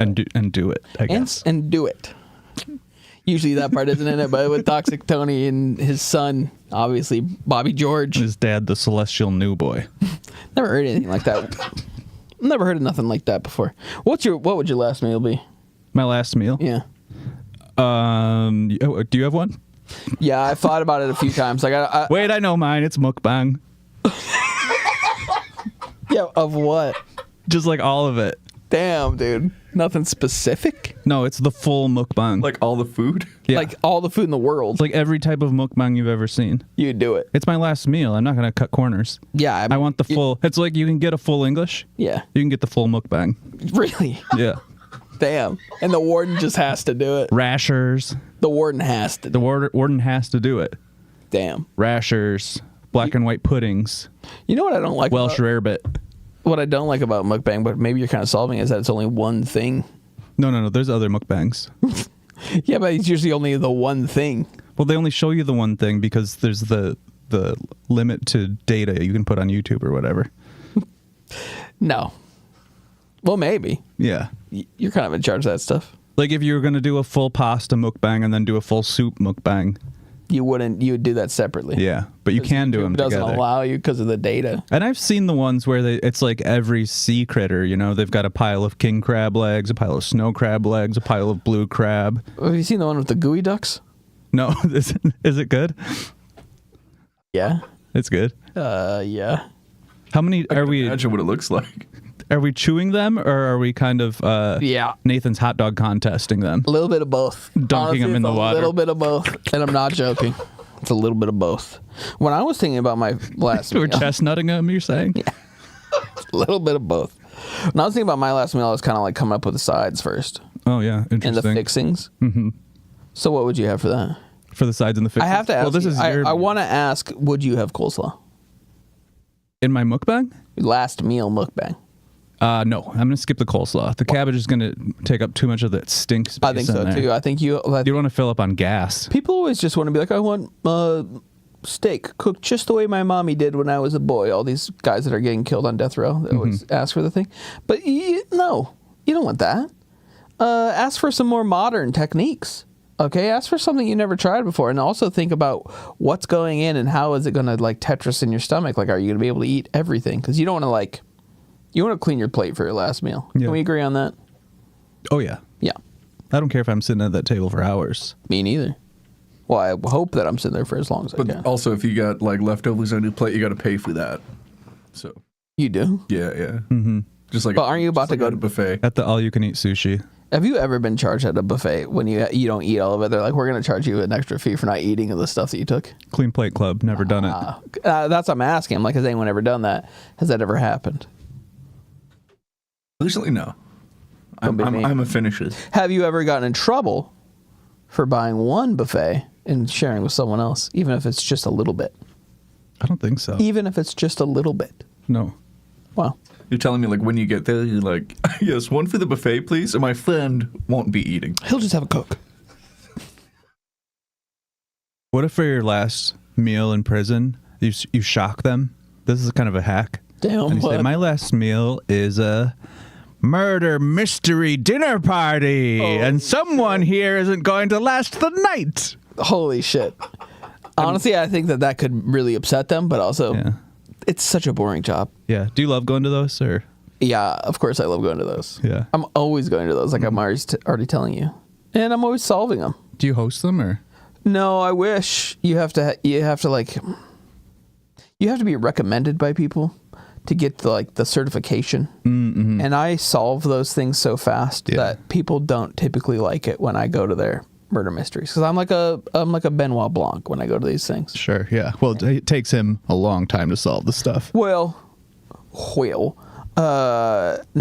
And do it, I guess. And do it. Usually that part isn't in it, but with Toxic Tony and his son, obviously Bobby George. His dad, the celestial new boy. Never heard anything like that. Never heard of nothing like that before. What would your last meal be? My last meal? Yeah. Do you have one? Yeah, I thought about it a few times. Like, Wait, I know mine. It's mukbang. Yeah, of what? Just like all of it. Damn, dude. Nothing specific? No, it's the full mukbang. Like all the food? Yeah. Like all the food in the world? It's like every type of mukbang you've ever seen. You do it. It's my last meal. I'm not going to cut corners. Yeah. I want the full. It's like you can get a full English. Yeah. You can get the full mukbang. Really? Yeah. Damn. And the warden just has to do it. Rashers. The warden has to. The warden has to do it. Damn. Rashers. Black and white puddings. You know what I don't like Welsh rarebit. What I don't like about mukbang, but maybe you're kind of solving, is that it's only one thing. No. There's other mukbangs. Yeah, but it's usually only the one thing. Well, they only show you the one thing because there's the limit to data you can put on YouTube or whatever. No. Well, maybe. Yeah. You're kind of in charge of that stuff. Like if you were going to do a full pasta mukbang and then do a full soup mukbang. You would do that separately. Yeah, but you can do them It doesn't together. allow you because of the data. And I've seen the ones where it's like every sea critter, they've got a pile of king crab legs, a pile of snow crab legs, a pile of blue crab. Have you seen the one with the gooey ducks? No, is it good? Yeah. It's good. Yeah. How many are we? Imagine what it looks like. Are we chewing them, or are we kind of Yeah. Nathan's hot dog contesting them? A little bit of both. Dunking them in the water. A little bit of both, and I'm not joking. It's a little bit of both. When I was thinking about my last We're meal, chestnutting them, you're saying? Yeah. A little bit of both. When I was thinking about my last meal, I was kind of like coming up with the sides first. Oh, yeah. Interesting. And the fixings. Mm-hmm. So what would you have for that? For the sides and the fixings? I have to ask. Well, this you, is I want to ask, would you have coleslaw? In my mukbang? Last meal mukbang. No, I'm going to skip the coleslaw. The cabbage is going to take up too much of that stink space. I think so, too. I think you don't want to fill up on gas. People always just want to be like, I want steak cooked just the way my mommy did when I was a boy. All these guys that are getting killed on death row, they always ask for the thing. But no, you don't want that. Ask for some more modern techniques. Okay, ask for something you never tried before, and also think about what's going in and how is it going to like Tetris in your stomach. Like, are you going to be able to eat everything? Because you don't want to you want to clean your plate for your last meal. Yeah. Can we agree on that? Oh yeah, yeah. I don't care if I'm sitting at that table for hours. Me neither. Well, I hope that I'm sitting there for as long as I can. But also, if you got like leftovers on your plate, you got to pay for that. So you do? Yeah. Mm-hmm. Just like. But aren't you about to go to buffet at the all-you-can-eat sushi? Have you ever been charged at a buffet when you don't eat all of it? They're like, we're going to charge you an extra fee for not eating of the stuff that you took. Clean Plate Club, never done it. That's what I'm asking. I'm like, has anyone ever done that? Has that ever happened? Usually, no. I'm a finisher. Have you ever gotten in trouble for buying one buffet and sharing with someone else, even if it's just a little bit? I don't think so. Even if it's just a little bit? No. Wow. You're telling me, like, when you get there, you're like, yes, one for the buffet, please, and my friend won't be eating. He'll just have a Coke. What if for your last meal in prison, you shock them? This is kind of a hack. Damn, and you say, my last meal is a murder mystery dinner party, and someone here isn't going to last the night. Holy shit. Honestly, I think that could really upset them, but also it's such a boring job. Yeah. Do you love going to those, or? Yeah, of course I love going to those. Yeah. I'm always going to those, like I'm already telling you. And I'm always solving them. Do you host them, or? No, I wish. You have to be recommended by people to get the certification. Mm-hmm. And I solve those things so fast that people don't typically like it when I go to their murder mysteries, because I'm like a Benoit Blanc when I go to these things. Sure, yeah. Well, it takes him a long time to solve the stuff. It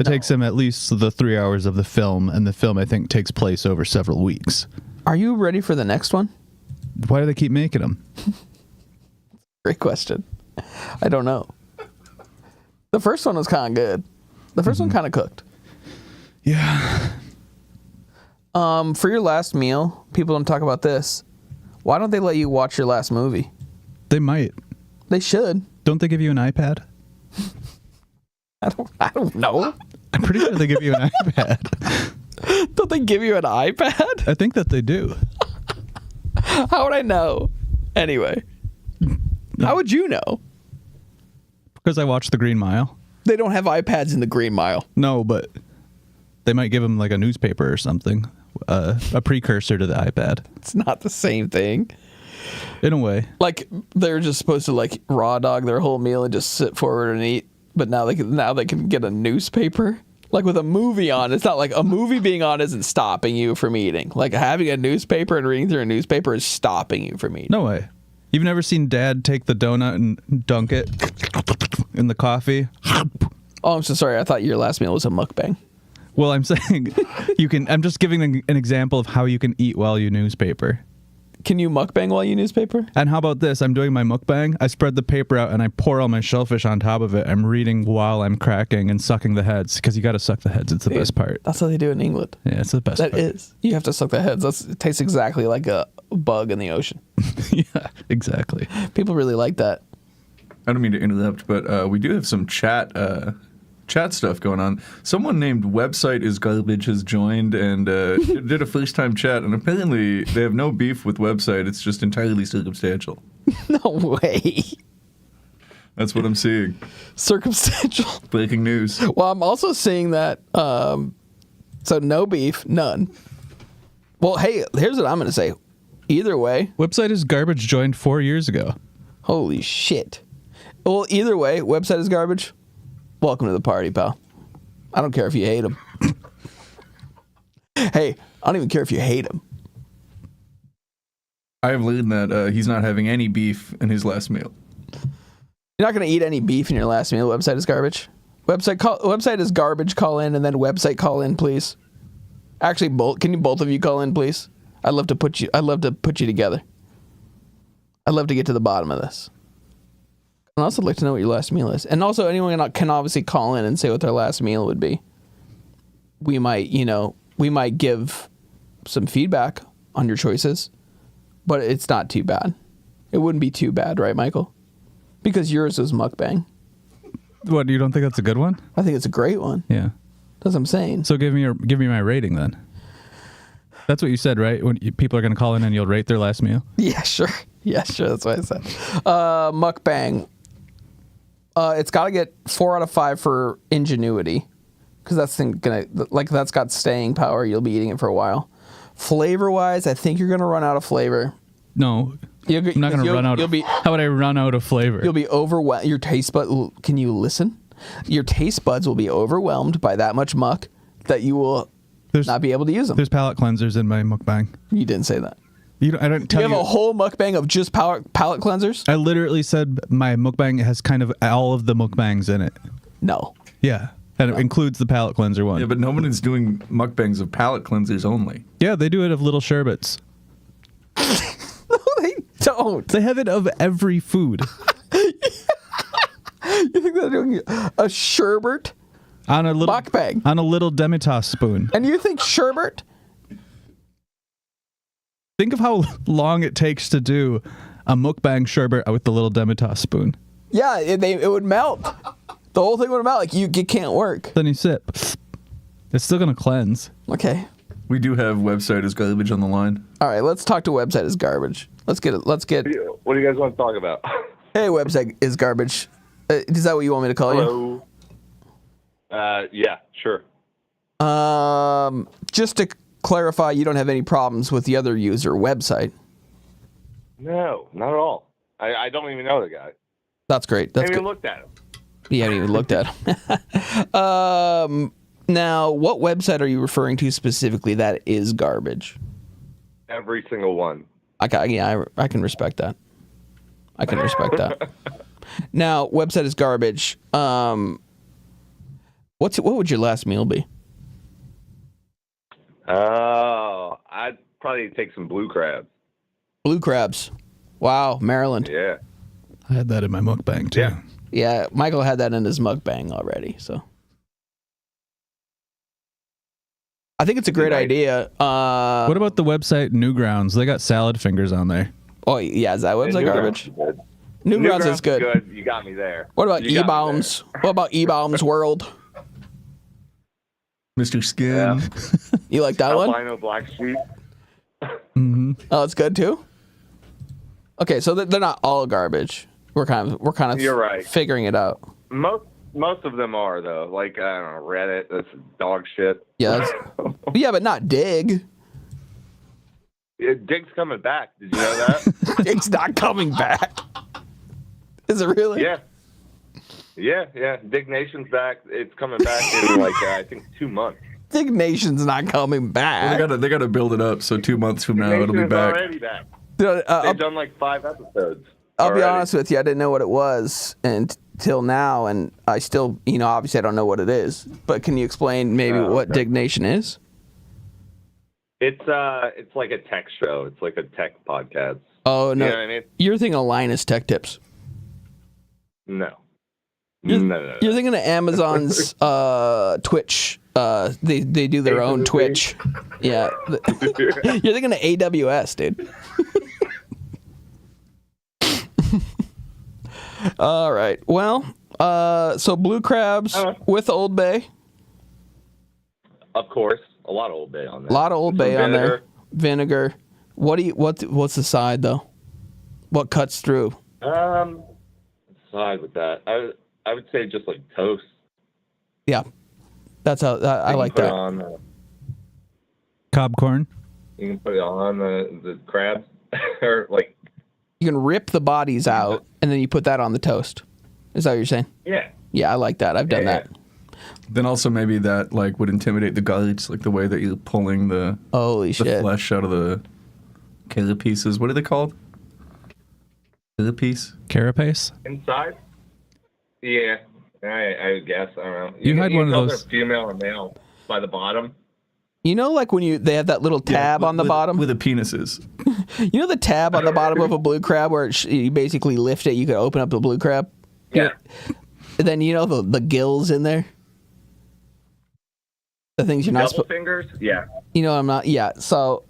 takes him at least the 3 hours of the film, and the film, I think, takes place over several weeks. Are you ready for the next one? Why do they keep making them? Great question. I don't know. The first one was kind of good. The first one kind of cooked. Yeah. For your last meal, people don't talk about this. Why don't they let you watch your last movie? They might. They should. Don't they give you an iPad? I don't know. I'm pretty sure they give you an iPad. Don't they give you an iPad? I think that they do. How would I know? Anyway, how would you know? Because I watched The Green Mile. They don't have iPads in the Green Mile. No, but they might give them like a newspaper or something, a precursor to the iPad. It's not the same thing. In a way. Like, they're just supposed to, like, raw dog their whole meal and just sit forward and eat. But now they can get a newspaper. Like, with a movie on, it's not like a movie being on isn't stopping you from eating. Like, having a newspaper and reading through a newspaper is stopping you from eating. No way. You've never seen Dad take the donut and dunk it in the coffee? Oh, I'm so sorry. I thought your last meal was a mukbang. Well, I'm saying I'm just giving an example of how you can eat while you newspaper. Can you mukbang while you newspaper? And how about this? I'm doing my mukbang. I spread the paper out and I pour all my shellfish on top of it. I'm reading while I'm cracking and sucking the heads because you got to suck the heads. It's the best part. That's how they do it in England. Yeah, it's the best part. That is. You have to suck the heads. It tastes exactly like a bug in the ocean. Yeah, exactly. People really like that. I don't mean to interrupt, but we do have some chat stuff going on. Someone named Website is Garbage has joined and did a first-time chat, and apparently they have no beef with Website. It's just entirely circumstantial. No way. That's what I'm seeing. Circumstantial. Breaking news. Well, I'm also seeing that, so no beef, none. Well, hey, here's what I'm going to say. Either way. Website is Garbage joined 4 years ago. Holy shit. Well, either way, Website is Garbage. Welcome to the party, pal. I don't care if you hate him. Hey, I don't even care if you hate him. I have learned that he's not having any beef in his last meal. You're not going to eat any beef in your last meal. Website is Garbage. Website is Garbage. Call in, and then Website call in, please. Actually, can you both of you call in, please? I'd love to put you together. I'd love to get to the bottom of this. I'd also like to know what your last meal is. And also, anyone can obviously call in and say what their last meal would be. We might give some feedback on your choices, but it's not too bad. It wouldn't be too bad, right, Michael? Because yours was mukbang. What, you don't think that's a good one? I think it's a great one. Yeah. That's what I'm saying. So give me my rating then. That's what you said, right? When people are going to call in and you'll rate their last meal? Yeah, sure. Yeah, sure. That's what I said. Mukbang. It's got to get 4 out of 5 for ingenuity, because that's got staying power. You'll be eating it for a while. Flavor wise, I think you're gonna run out of flavor. No, I'm not gonna run out. How would I run out of flavor? You'll be overwhelmed. Your taste bud. Can you listen? Your taste buds will be overwhelmed by that much muck that you will not be able to use them. There's palate cleansers in my mukbang. You didn't say that. I don't tell you. You have a whole mukbang of just palate cleansers? I literally said my mukbang has kind of all of the mukbangs in it. No. Yeah. And it includes the palate cleanser one. Yeah, but nobody's doing mukbangs of palate cleansers only. Yeah, they do it of little sherbets. No, they don't. They have it of every food. You think they're doing a sherbet on a little mukbang on a little Demitas spoon? And you think sherbet? Think of how long it takes to do a mukbang sherbet with the little Demitas spoon. Yeah, it would melt. The whole thing would melt. Like it can't work. Then you sip. It's still gonna cleanse. Okay. We do have Website is Garbage on the line. All right, let's talk to Website is Garbage. Let's get it. What do you guys want to talk about? Hey, Website is Garbage. Is that what you want me to call you? Yeah, sure. Just to clarify, you don't have any problems with the other user, Website. No, not at all. I don't even know the guy. That's great. That's I haven't good. even looked at him. You haven't even looked at him. Now, what website are you referring to specifically that is garbage? Every single one. I can respect that. I can respect that. Now, website is garbage. What would your last meal be? Oh, I'd probably take some blue crabs. Blue crabs. Wow, Maryland. Yeah. I had that in my mukbang too. Yeah, Michael had that in his mukbang already, so. I think it's a great idea. What about the website Newgrounds? They got salad fingers on there. Oh, yeah, is that website garbage? Newgrounds is good. You got me there. What about E-Bombs? What about E-Bombs World? Mr. Skin. You like that one? Albino Black Sheep. Mm-hmm. Oh, it's good too? Okay, so they're not all garbage. We're kind of You're right. figuring it out. Most of them are though. Like I don't know, Reddit. That's dog shit. Yeah, yeah, but not Dig. Dig's coming back. Did you know that? Dig's not coming back. Is it really? Yeah. Yeah. Dig Nation's back. It's coming back in like I think 2 months. Dig Nation's not coming back. Well, they gotta build it up. So 2 months from now, it'll be Nation's back. already back. They've done like 5 episodes. I'll be already. honest with you. I didn't know what it was until now, and I still, obviously I don't know what it is. But can you explain maybe what Dig Nation is? It's like a tech show. It's like a tech podcast. Oh no, You know what I mean? You're thinking of Linus Tech Tips. No. You're thinking of Amazon's Twitch. They do their own Twitch. Yeah. You're thinking of AWS, dude. All right. Well, so blue crabs with Old Bay. Of course, a lot of Old Bay on there. A lot of Old Bay on vinegar. there. Vinegar. What's the side though? What cuts through? Side with that. I would say just like toast. Yeah, that's how I like put that. It on, Cob corn. you can put it on the crabs or like. You can rip the bodies out and then you put that on the toast. Is that what you're saying? Yeah. Yeah, I like that. I've done that. Then also maybe that like would intimidate the guards, like the way that you're pulling the shit. flesh out of the carapaces. What are they called? Carapace? Carapace? Inside? Yeah, I guess. I don't know. You had one of tell those- they're female or male by the bottom. Like when they have that little tab on the bottom? With the penises. You know the tab on the bottom of a blue crab where you basically lift it, you can open up the blue crab? Yeah. And then the gills in there? The things you're not Double supposed... fingers? Yeah. I'm not... Yeah, so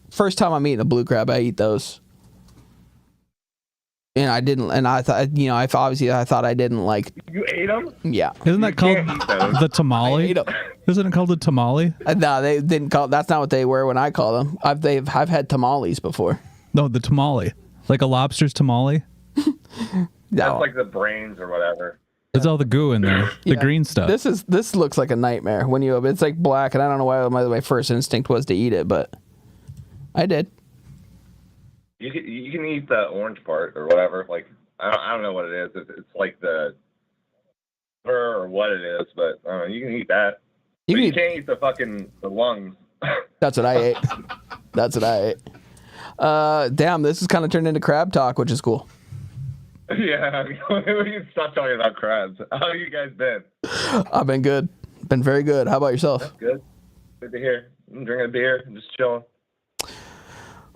first time I'm eating a blue crab, I eat those. And I didn't... And I thought, I thought I didn't like... You ate them? Yeah. Isn't that called the tamale? I ate 'em. Isn't it called a tamale? No, they didn't call... That's not what they were when I call them. I've had tamales before. No, the tamale. Like a lobster's tamale? That's like the brains or whatever. There's all the goo in there. The green stuff. This looks like a nightmare when you open. It's like black, and I don't know why my first instinct was to eat it, but I did. You can eat the orange part or whatever. Like I don't know what it is. It's like the liver or what it is, but you can eat that. You can't eat the lungs. That's what I ate. That's what I ate. Damn, this has kind of turned into crab talk, which is cool. Yeah, we can stop talking about crabs. How have you guys been? I've been good. Been very good. How about yourself? That's good. Good to hear. I'm drinking a beer. I'm just chilling.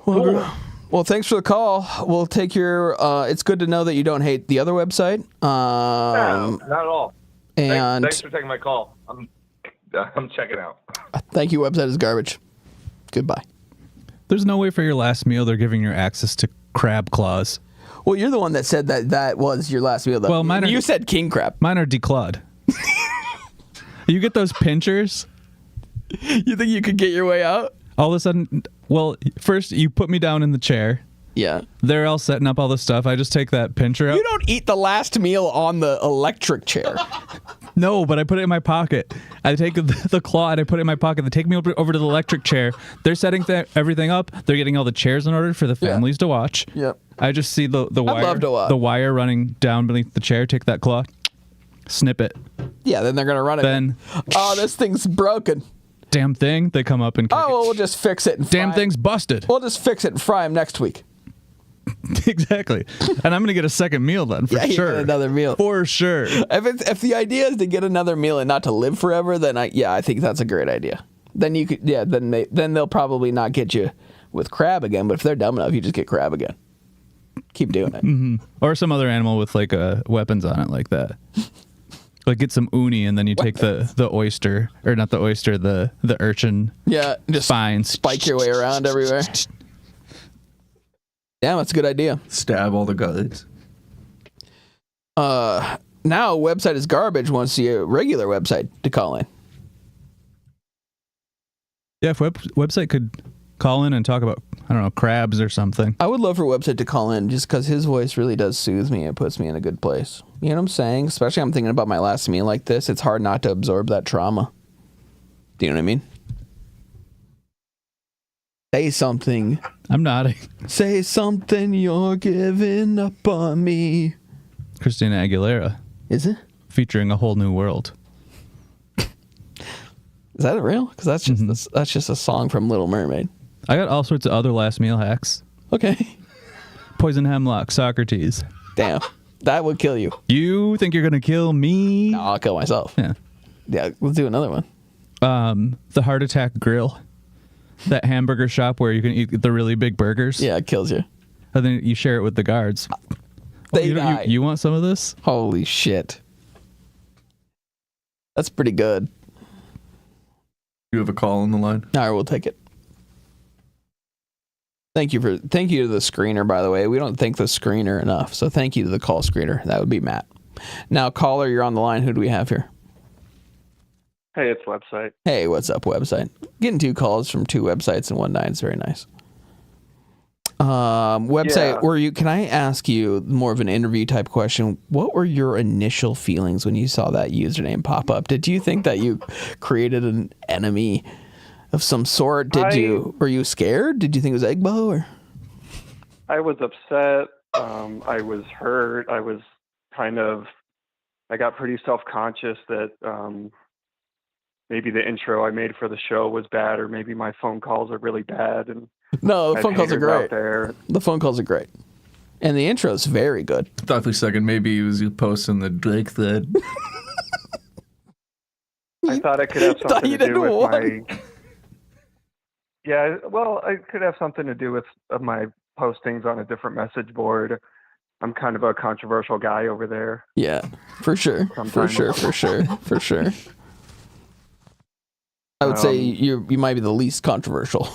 Well, thanks for the call. We'll take your... it's good to know that you don't hate the other website. No, not at all. And thanks for taking my call. I'm checking out. Thank you. Website is garbage. Goodbye. There's no way for your last meal they're giving you access to crab claws. Well, you're the one that said that was your last meal. Though. Well, you said king crab. Mine are declawed. You get those pinchers? You think you could get your way out? All of a sudden, well, first you put me down in the chair. Yeah. They're all setting up all the stuff. I just take that pincher out. You don't eat the last meal on the electric chair. No, but I put it in my pocket. I take the claw and I put it in my pocket. They take me over to the electric chair. They're setting everything up. They're getting all the chairs in order for the families to watch. Yep. I just see the wire. love to watch. The wire running down beneath the chair. Take that claw, snip it. Yeah, then they're gonna run it. Then, this thing's broken. Damn thing! They come up and kick well, we'll just fix it. And damn fry thing's busted. We'll just fix it and fry them next week. Exactly. And I'm gonna get a second meal then for you sure. get another meal for sure. If the idea is to get another meal and not to live forever, then I think that's a great idea. Then you could then they'll probably not get you with crab again. But if they're dumb enough, you just get crab again. Keep doing it. Mm-hmm. Or some other animal with like weapons on it like that. Like get some uni and then you take the oyster, or not the oyster, the urchin. Yeah, just spike your way around everywhere. Yeah, that's a good idea. Stab all the guards. Now website is garbage wants your regular website to call in. Yeah, if website could call in and talk about, I don't know, crabs or something. I would love for Website to call in just because his voice really does soothe me. It puts me in a good place. You know what I'm saying? Especially I'm thinking about my last meal like this. It's hard not to absorb that trauma. Do you know what I mean? Say something. I'm nodding. Say something, you're giving up on me. Christina Aguilera. Is it? Featuring A Whole New World. Is that real? Because that's just a song from Little Mermaid. I got all sorts of other last meal hacks. Okay. Poison hemlock, Socrates. Damn. That would kill you. You think you're going to kill me? No, I'll kill myself. Yeah. Yeah, let's do another one. The Heart Attack Grill. That hamburger shop where you can eat the really big burgers. Yeah, it kills you. And then you share it with the guards. They die. You want some of this? Holy shit. That's pretty good. You have a call on the line? All right, we'll take it. Thank you to the screener, by the way. We don't thank the screener enough, so thank you to the call screener. That would be Matt. Now, caller, you're on the line. Who do we have here? Hey, it's Website. Hey, what's up, Website? Getting 2 calls from 2 websites in one night is very nice. Website, Yeah. can I ask you more of an interview type question? What were your initial feelings when you saw that username pop up? Did you think that you created an enemy of some sort? Were you scared? Did you think it was Egbo or? I was upset. I was hurt. I got pretty self-conscious that maybe the intro I made for the show was bad, or maybe my phone calls are really bad. And no, the phone calls are great. There. The phone calls are great. And the intro is very good. I thought for a second maybe he was posting the Drake thread. I thought it could have something to do with my... Yeah, well, it could have something to do with my postings on a different message board. I'm kind of a controversial guy over there. Yeah, for sure. For sure. I would say you might be the least controversial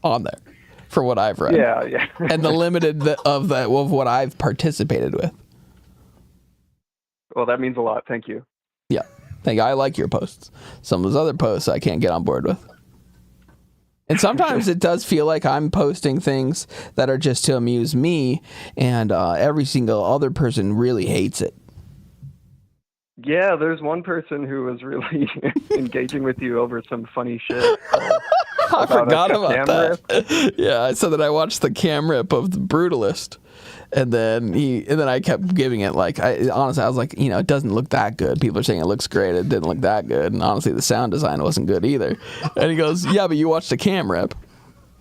on there, for what I've read. Yeah. And the limited of what I've participated with. Well, that means a lot. Thank you. Yeah, thank you. I like your posts. Some of those other posts I can't get on board with. And sometimes it does feel like I'm posting things that are just to amuse me, and every single other person really hates it. Yeah, there's one person who was really engaging with you over some funny shit. I forgot about that. Yeah, I said that I watched the cam rip of The Brutalist, and then I kept giving it honestly, I was like, it doesn't look that good. People are saying it looks great. It didn't look that good, and honestly, the sound design wasn't good either. And he goes, "Yeah, but you watched the cam rip."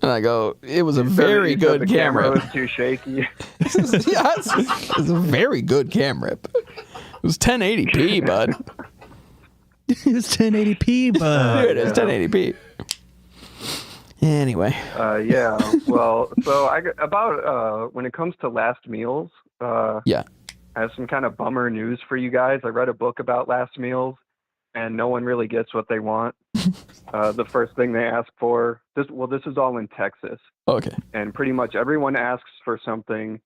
And I go, "It was a very good cam rip." The camera was too shaky. It's a very good cam rip. It was 1080p, bud. It's 1080p, bud. Dude, it's 1080p. Anyway. Yeah. Well, so when it comes to last meals, yeah, I have some kind of bummer news for you guys. I read a book about last meals, and no one really gets what they want. The first thing they ask for, this is all in Texas. Okay. And pretty much everyone asks for something,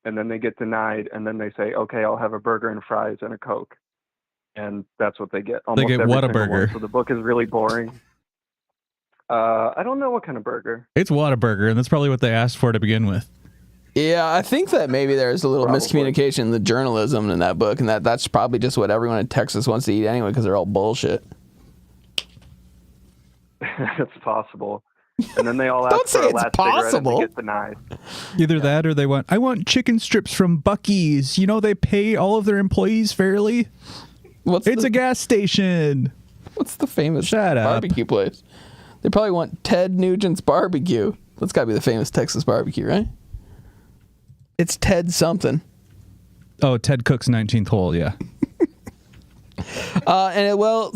and then they get denied, and then they say, "Okay, I'll have a burger and fries and a Coke," and that's what they get. They get every Whataburger. one. So the book is really boring. I don't know what kind of burger. It's Whataburger, and that's probably what they asked for to begin with. Yeah, I think that maybe there's a little miscommunication in the journalism in that book, and that's probably just what everyone in Texas wants to eat anyway, because they're all bullshit. It's possible. And then they all ask Don't for say a it's last possible. cigarette and they get denied. Either that, or I want chicken strips from Buc-ee's. They pay all of their employees fairly. It's a gas station. What's the famous Shut up. barbecue place? They probably want Ted Nugent's barbecue. That's got to be the famous Texas barbecue, right? It's Ted something. Oh, Ted Cook's 19th hole, yeah.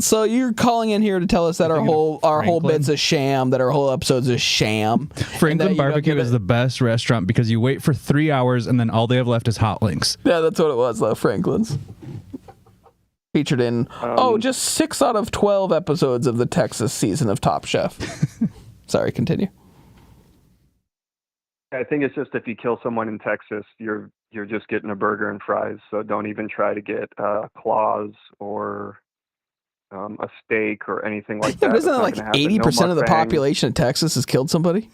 So you're calling in here to tell us that our whole bit's a sham, that our whole episode's a sham. Franklin Barbecue is the best restaurant because you wait for 3 hours and then all they have left is hot links. Yeah, that's what it was, though, Franklin's. Featured in, just 6 out of 12 episodes of the Texas season of Top Chef. Sorry, continue. I think it's just if you kill someone in Texas, you're just getting a burger and fries. So don't even try to get claws or a steak or anything like that. Isn't It's it not like gonna happen. 80% No of the mukbang. population of Texas has killed somebody?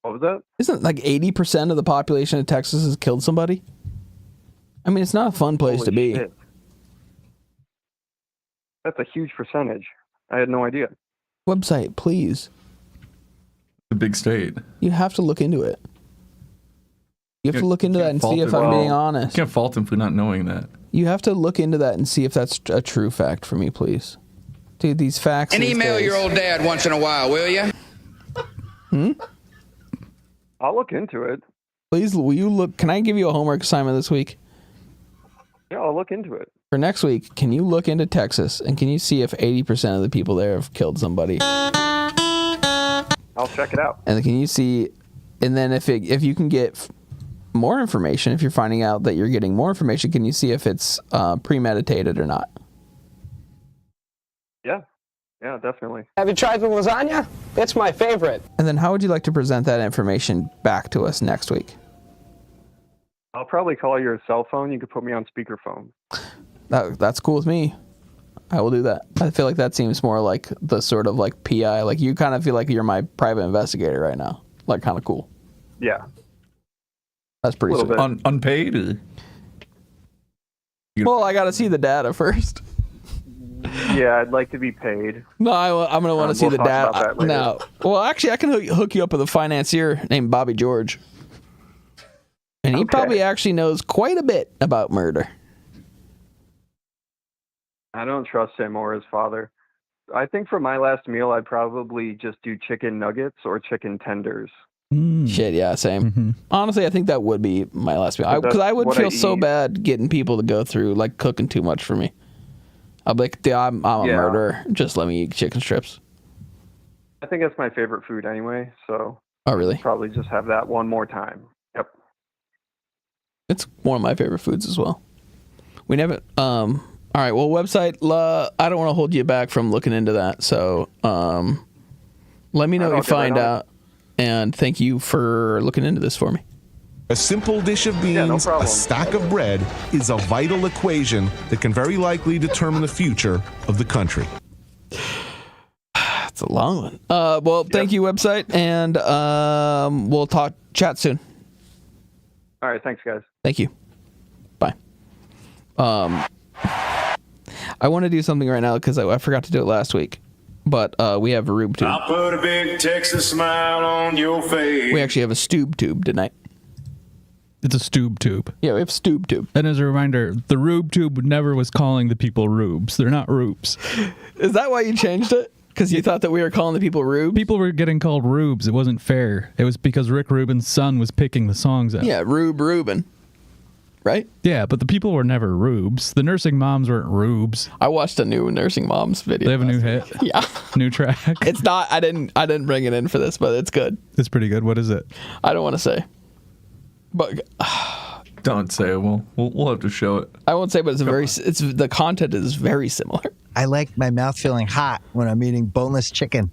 What was that? Isn't like 80% of the population of Texas has killed somebody? I mean, it's not a fun place Holy to be. shit. That's a huge percentage. I had no idea. Website, please. The big state. You have to look into it. You have to look into that and see if I'm being honest. You can't fault him for not knowing that. You have to look into that and see if that's a true fact for me, please. Dude, these facts. And these email days. your old dad once in a while, will you? I'll look into it. Please, will you look? Can I give you a homework assignment this week? Yeah, I'll look into it. For next week, can you look into Texas and can you see if 80% of the people there have killed somebody? I'll check it out. And can you see, and then if you can get more information, if you're finding out that you're getting more information, can you see if it's premeditated or not? Yeah, definitely. Have you tried the lasagna? It's my favorite. And then how would you like to present that information back to us next week? I'll probably call your cell phone. You could put me on speakerphone. That's cool with me. I will do that. I feel like that seems more like the sort of like PI. Like you kind of feel like you're my private investigator right now. Like kind of cool. Yeah. That's pretty sweet. Unpaid? Or? Well, I got to see the data first. Yeah, I'd like to be paid. No, I'm going to want to see we'll the talk data. about that later. No. Well, actually, I can hook you up with a financier named Bobby George. And he probably actually knows quite a bit about murder. I don't trust him or his father. I think for my last meal, I'd probably just do chicken nuggets or chicken tenders. Shit, yeah, same. Honestly, I think that would be my last meal. Because I would what feel I so eat. bad getting people to go through, like, cooking too much for me. I'd be like, I'm a murderer. Just let me eat chicken strips. I think that's my favorite food anyway, so Oh, really? probably just have that one more time. Yep. It's one of my favorite foods as well. We never... all right, well, website, I don't want to hold you back from looking into that, so let me know what you find out, and thank you for looking into this for me. A simple dish of beans, a stack of bread is a vital equation that can very likely determine the future of the country. That's a long one. Well, thank you, website, and we'll chat soon. All right, thanks, guys. Thank you. Bye. I want to do something right now because I forgot to do it last week, but we have a Rube tube. I'll put a big Texas smile on your face. We actually have a Stoob tube tonight. It's a Stoob tube. Yeah, we have Stoob tube. And as a reminder, the Rube tube never was calling the people Rubes. They're not Rubes. Is that why you changed it? Because you thought that we were calling the people Rubes? People were getting called Rubes. It wasn't fair. It was because Rick Rubin's son was picking the songs out. Yeah, Rubin. Right? Yeah, but the people were never Rubes. The nursing moms weren't Rubes. I watched a new nursing moms video. They have a new hit? Yeah. New track? It's not, I didn't bring it in for this, but it's good. It's pretty good. What is it? I don't want to say. But don't say it. We'll have to show it. I won't say, but the content is very similar. I like my mouth feeling hot when I'm eating boneless chicken.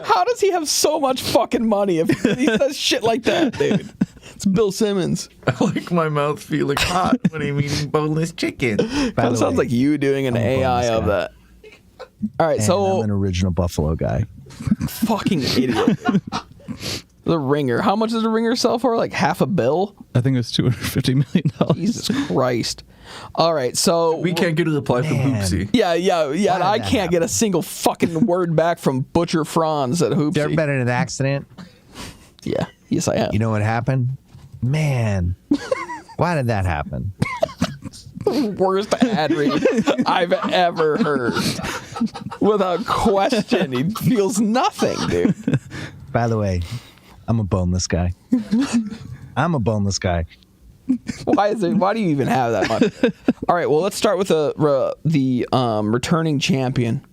How does he have so much fucking money if he says shit like that, dude? It's Bill Simmons. I like my mouth feeling hot when I'm eating boneless chicken. Kind of sounds like you doing an AI of that. All right, so I'm an original Buffalo guy. Fucking idiot. The Ringer. How much does the Ringer sell for? Like half a bill? I think it was $250 million. Jesus Christ. All right, so we can't get a reply from Hoopsie. Yeah. And I can't get a single fucking word back from Butcher Franz at Hoopsie. You ever been in an accident? Yeah. Yes, I have. You know what happened? Man, why did that happen? Worst ad read I've ever heard. Without question, he feels nothing, dude. By the way, I'm a boneless guy. I'm a boneless guy. Why do you even have that much? All right, well, let's start with the returning champion,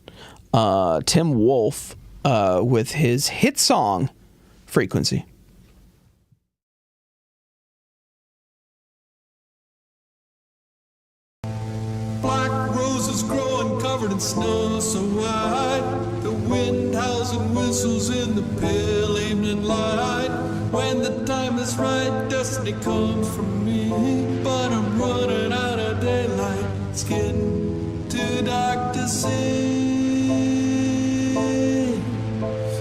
Tim Wolf, with his hit song, Frequency. Black roses growing covered in snow so white. The wind howls and whistles in the pale evening light. When the time is right, destiny comes from me. But I'm running out of daylight, it's getting too dark to see.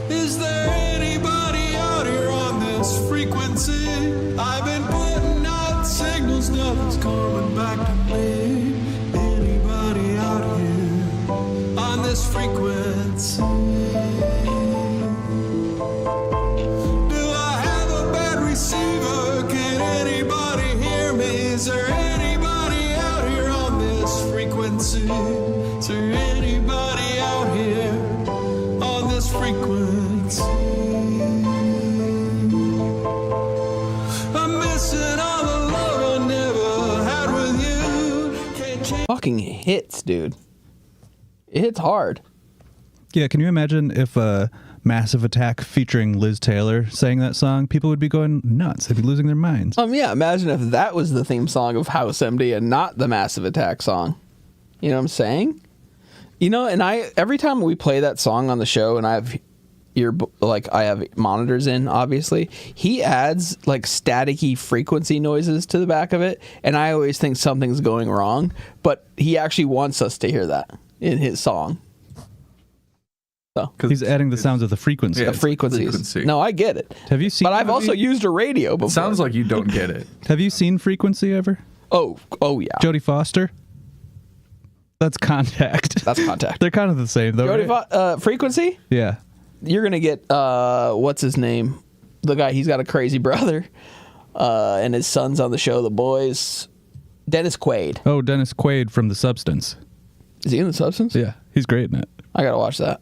Is there anybody out here on this frequency? I've been putting out signals, nothing's coming back to me. Anybody out here on this frequency? Do I have a bad receiver? Can anybody hear me? Is there anybody out here on this frequency? Is there anybody out here on this frequency? I'm missing all the love I never had with you. Can't change. Fucking hits, dude. It hits hard. Yeah, can you imagine if Massive Attack featuring Liz Taylor sang that song? People would be going nuts. They'd be losing their minds. Yeah, imagine if that was the theme song of House MD and not the Massive Attack song. You know what I'm saying? You know, and every time we play that song on the show, and I have I have monitors in, obviously, he adds like staticky frequency noises to the back of it, and I always think something's going wrong, but he actually wants us to hear that in his song. So he's adding the sounds of the frequency. Yeah, frequencies. No, I get it. Have you seen? But I've also used a radio before. It sounds like you don't get it. Have you seen Frequency ever? Oh yeah. Jodie Foster. That's Contact. That's Contact. They're kind of the same though. Jodie Frequency. Yeah. You're gonna get what's his name? The guy. He's got a crazy brother, and his son's on the show. The Boys. Dennis Quaid. Oh, Dennis Quaid from The Substance. Is he in The Substance? Yeah, he's great in it. I gotta watch that.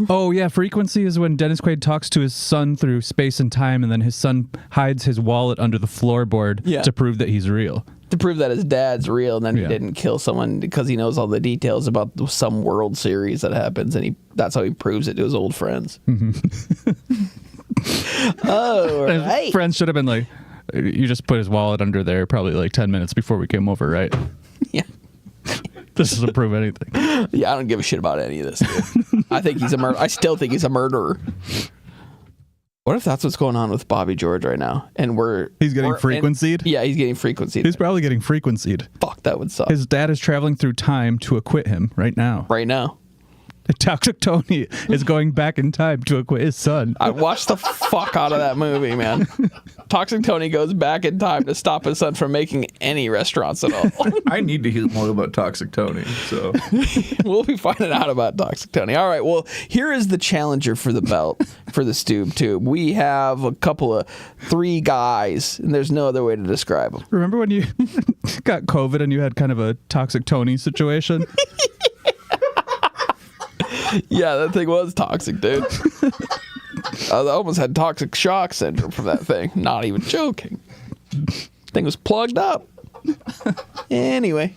Oh yeah, Frequency is when Dennis Quaid talks to his son through space and time, and then his son hides his wallet under the floorboard to prove that he's real. To prove that his dad's real, and then he didn't kill someone because he knows all the details about some World Series that happens, and that's how he proves it to his old friends. Oh, right. His friends should have been like, you just put his wallet under there probably like 10 minutes before we came over, right? Yeah. This doesn't prove anything. Yeah, I don't give a shit about any of this, dude. I think he's a I still think he's a murderer. What if that's what's going on with Bobby George right now? And he's getting frequencied? Yeah, he's getting frequencied. He's probably getting frequencied. Fuck, that would suck. His dad is traveling through time to acquit him right now. Right now. Toxic Tony is going back in time to acquit his son. I watched the fuck out of that movie, man. Toxic Tony goes back in time to stop his son from making any restaurants at all. I need to hear more about Toxic Tony, so we'll be finding out about Toxic Tony. All right, well, here is the challenger for the belt for the Stoob Tube. We have a couple of 3 guys, and there's no other way to describe them. Remember when you got COVID and you had kind of a Toxic Tony situation? Yeah, that thing was toxic, dude. I almost had toxic shock syndrome from that thing. Not even joking. Thing was plugged up. Anyway.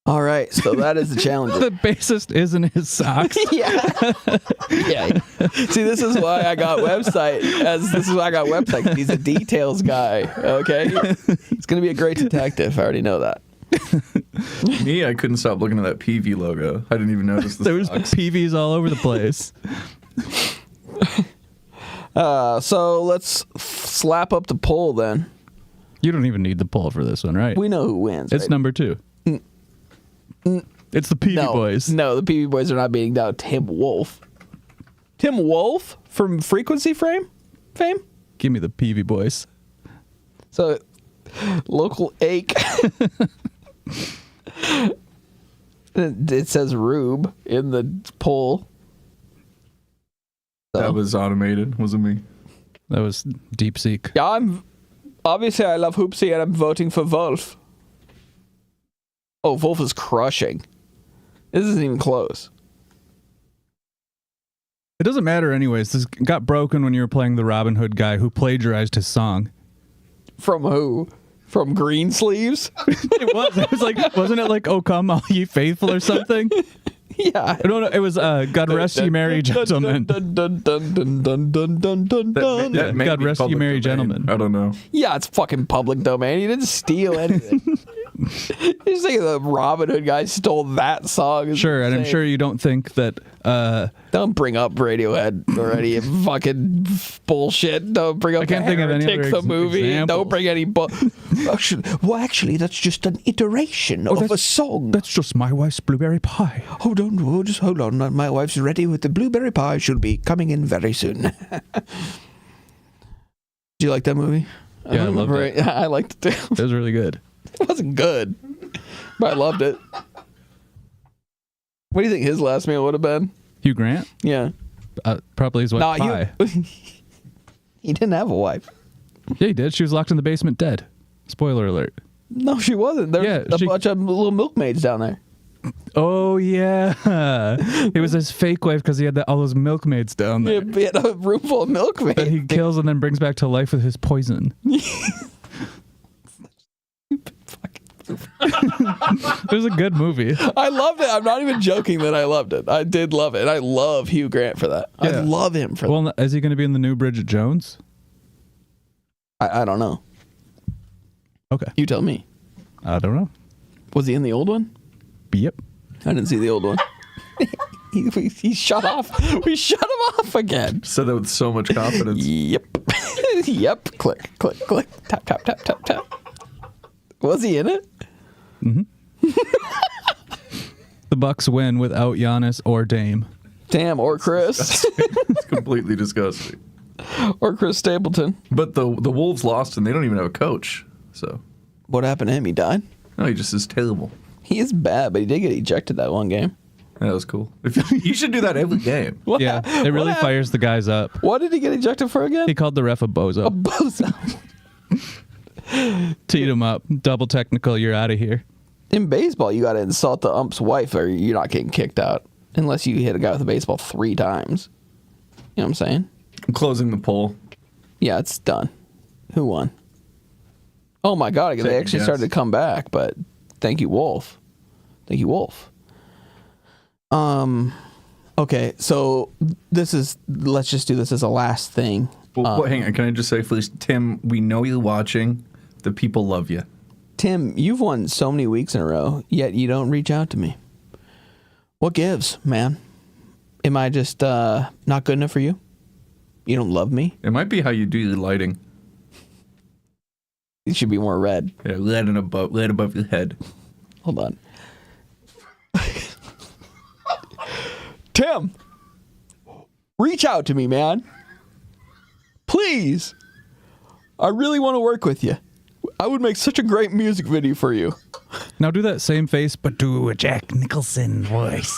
All right, so that is the challenger. The bassist is in his socks. Yeah. See, this is why I got website. He's a details guy. Okay, he's gonna be a great detective. I already know that. Me, I couldn't stop looking at that PV logo. I didn't even notice the There was socks. PVs all over the place. So let's slap up the poll then. You don't even need the poll for this one, right? We know who wins. It's right? number 2. It's the PV Boys. No, the PV Boys are not beating down Tim Wolf. Tim Wolf from Frequency fame? Give me the PV Boys. So Local ache. It says Rube in the poll. That was automated, wasn't me. That was DeepSeek. Yeah, I love Hoopsie and I'm voting for Wolf. Oh, Wolf is crushing. This isn't even close. It doesn't matter anyways. This got broken when you were playing the Robin Hood guy who plagiarized his song. From who? From Greensleeves? It was. It was like, wasn't it like, "Oh Come All Ye Faithful" or something? Yeah. No, it was God Rest Ye Merry Gentlemen. God Rest Ye Merry Gentlemen. I don't know. Yeah, it's fucking public domain. He didn't steal anything. You say the Robin Hood guy stole that song. Sure, and I'm sure you don't think that... don't bring up Radiohead or any fucking bullshit. Don't bring up I can't think of any other the movie. examples. Don't bring any... Actually, that's just an iteration of a song. That's just my wife's blueberry pie. Hold on, just hold on. My wife's ready with the blueberry pie. She'll be coming in very soon. Do you like that movie? Yeah, I loved it. I liked it too. It was really good. It wasn't good, but I loved it. What do you think his last meal would have been? Hugh Grant? Yeah. Probably his wife pie. He didn't have a wife. Yeah, he did. She was locked in the basement dead. Spoiler alert. No, she wasn't. There's a bunch of little milkmaids down there. Oh, yeah. It was his fake wife because he had all those milkmaids down there. He had a room full of milkmaids. That he kills and then brings back to life with his poison. It was a good movie. I loved it. I'm not even joking that I loved it. I did love it. And I love Hugh Grant for that. Yeah. I love him for that. Well, is he going to be in the new Bridget Jones? I don't know. Okay. You tell me. I don't know. Was he in the old one? Yep. I didn't see the old one. he shut off. We shut him off again. Said that with so much confidence. Yep. Yep. Click, click, click. Tap, tap, tap, tap, tap. Was he in it? Mm-hmm. The Bucks win without Giannis or Dame. Damn, or Chris. It's completely disgusting. Or Chris Stapleton. But the Wolves lost and they don't even have a coach. So what happened to him? He died? No, he just is terrible. He is bad, but he did get ejected that one game. That was cool. You should do that every game. Yeah, it really fires the guys up. What did he get ejected for again? He called the ref a bozo. A bozo. Teed him up. Double technical, you're out of here. In baseball, you got to insult the ump's wife or you're not getting kicked out. Unless you hit a guy with a baseball 3 times. You know what I'm saying? I'm closing the poll. Yeah, it's done. Who won? Oh my God, they actually started to come back, but thank you, Wolf. Thank you, Wolf. Okay, so let's just do this as a last thing. Well, hang on, can I just say, please, Tim, we know you're watching. The people love you. Tim, you've won so many weeks in a row, yet you don't reach out to me. What gives, man? Am I just not good enough for you? You don't love me? It might be how you do your lighting. It should be more red. Yeah, red above your head. Hold on. Tim, reach out to me, man. Please. I really want to work with you. I would make such a great music video for you. Now do that same face, but do a Jack Nicholson voice.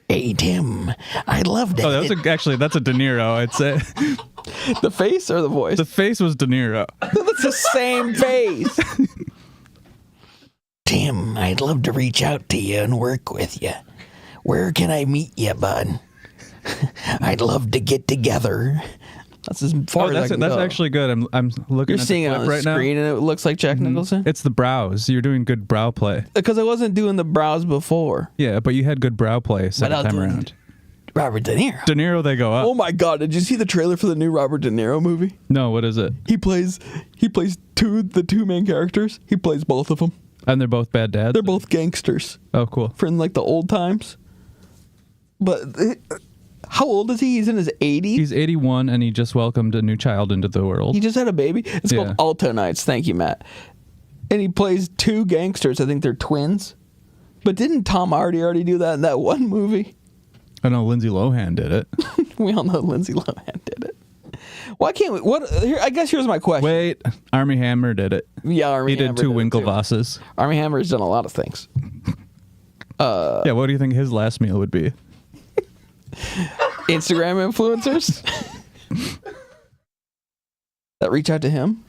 Hey, Tim, I loved it. Oh, actually, that's a De Niro, I'd say. The face or the voice? The face was De Niro. That's the same face. Tim, I'd love to reach out to you and work with you. Where can I meet you, bud? I'd love to get together. That's as far as I can that's go. actually good. I'm looking You're at seeing the it clip on the right screen now. and it looks like Jack Nicholson? It's the brows. You're doing good brow play. Because I wasn't doing the brows before. Yeah, but you had good brow play second time around. Robert De Niro. De Niro, they go up. Oh my God! Did you see the trailer for the new Robert De Niro movie? No, what is it? He plays the two main characters. He plays both of them. And they're both bad dads? They're both gangsters. Oh, cool. From like the old times. But how old is he? He's in his 80s? He's 81 and he just welcomed a new child into the world. He just had a baby? It's called Alto Nights. Thank you, Matt. And he plays 2 gangsters. I think they're twins. But didn't Tom Hardy already do that in that one movie? I know Lindsay Lohan did it. We all know Lindsay Lohan did it. Why can't we? I guess here's my question. Wait, Armie Hammer did it. Yeah, Army He did Hammer 2 did it, too. Winklevosses. Army Hammer's done a lot of things. Yeah, what do you think his last meal would be? Instagram influencers that reach out to him.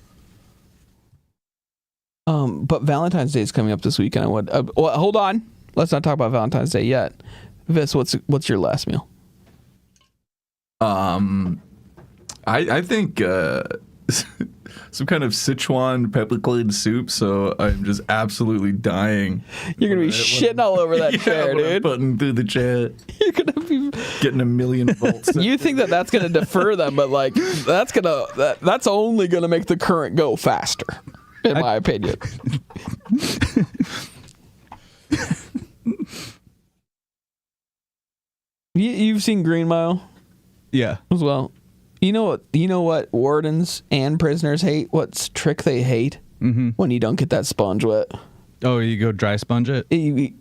But Valentine's Day is coming up this week, and I would. Well, hold on, let's not talk about Valentine's Day yet. Vis, what's your last meal? I think some kind of Sichuan peppercorn soup. So I'm just absolutely dying. You're gonna be shitting all over that chair, when I'm dude. putting through the chair. You're gonna be getting 1,000,000 volts. You think that's gonna defer them, but like that's only gonna make the current go faster, in my opinion. You've seen Green Mile? Yeah. As well. You know what wardens and prisoners hate? What trick they hate? Mm-hmm. When you don't get that sponge wet. Oh, you go dry sponge it?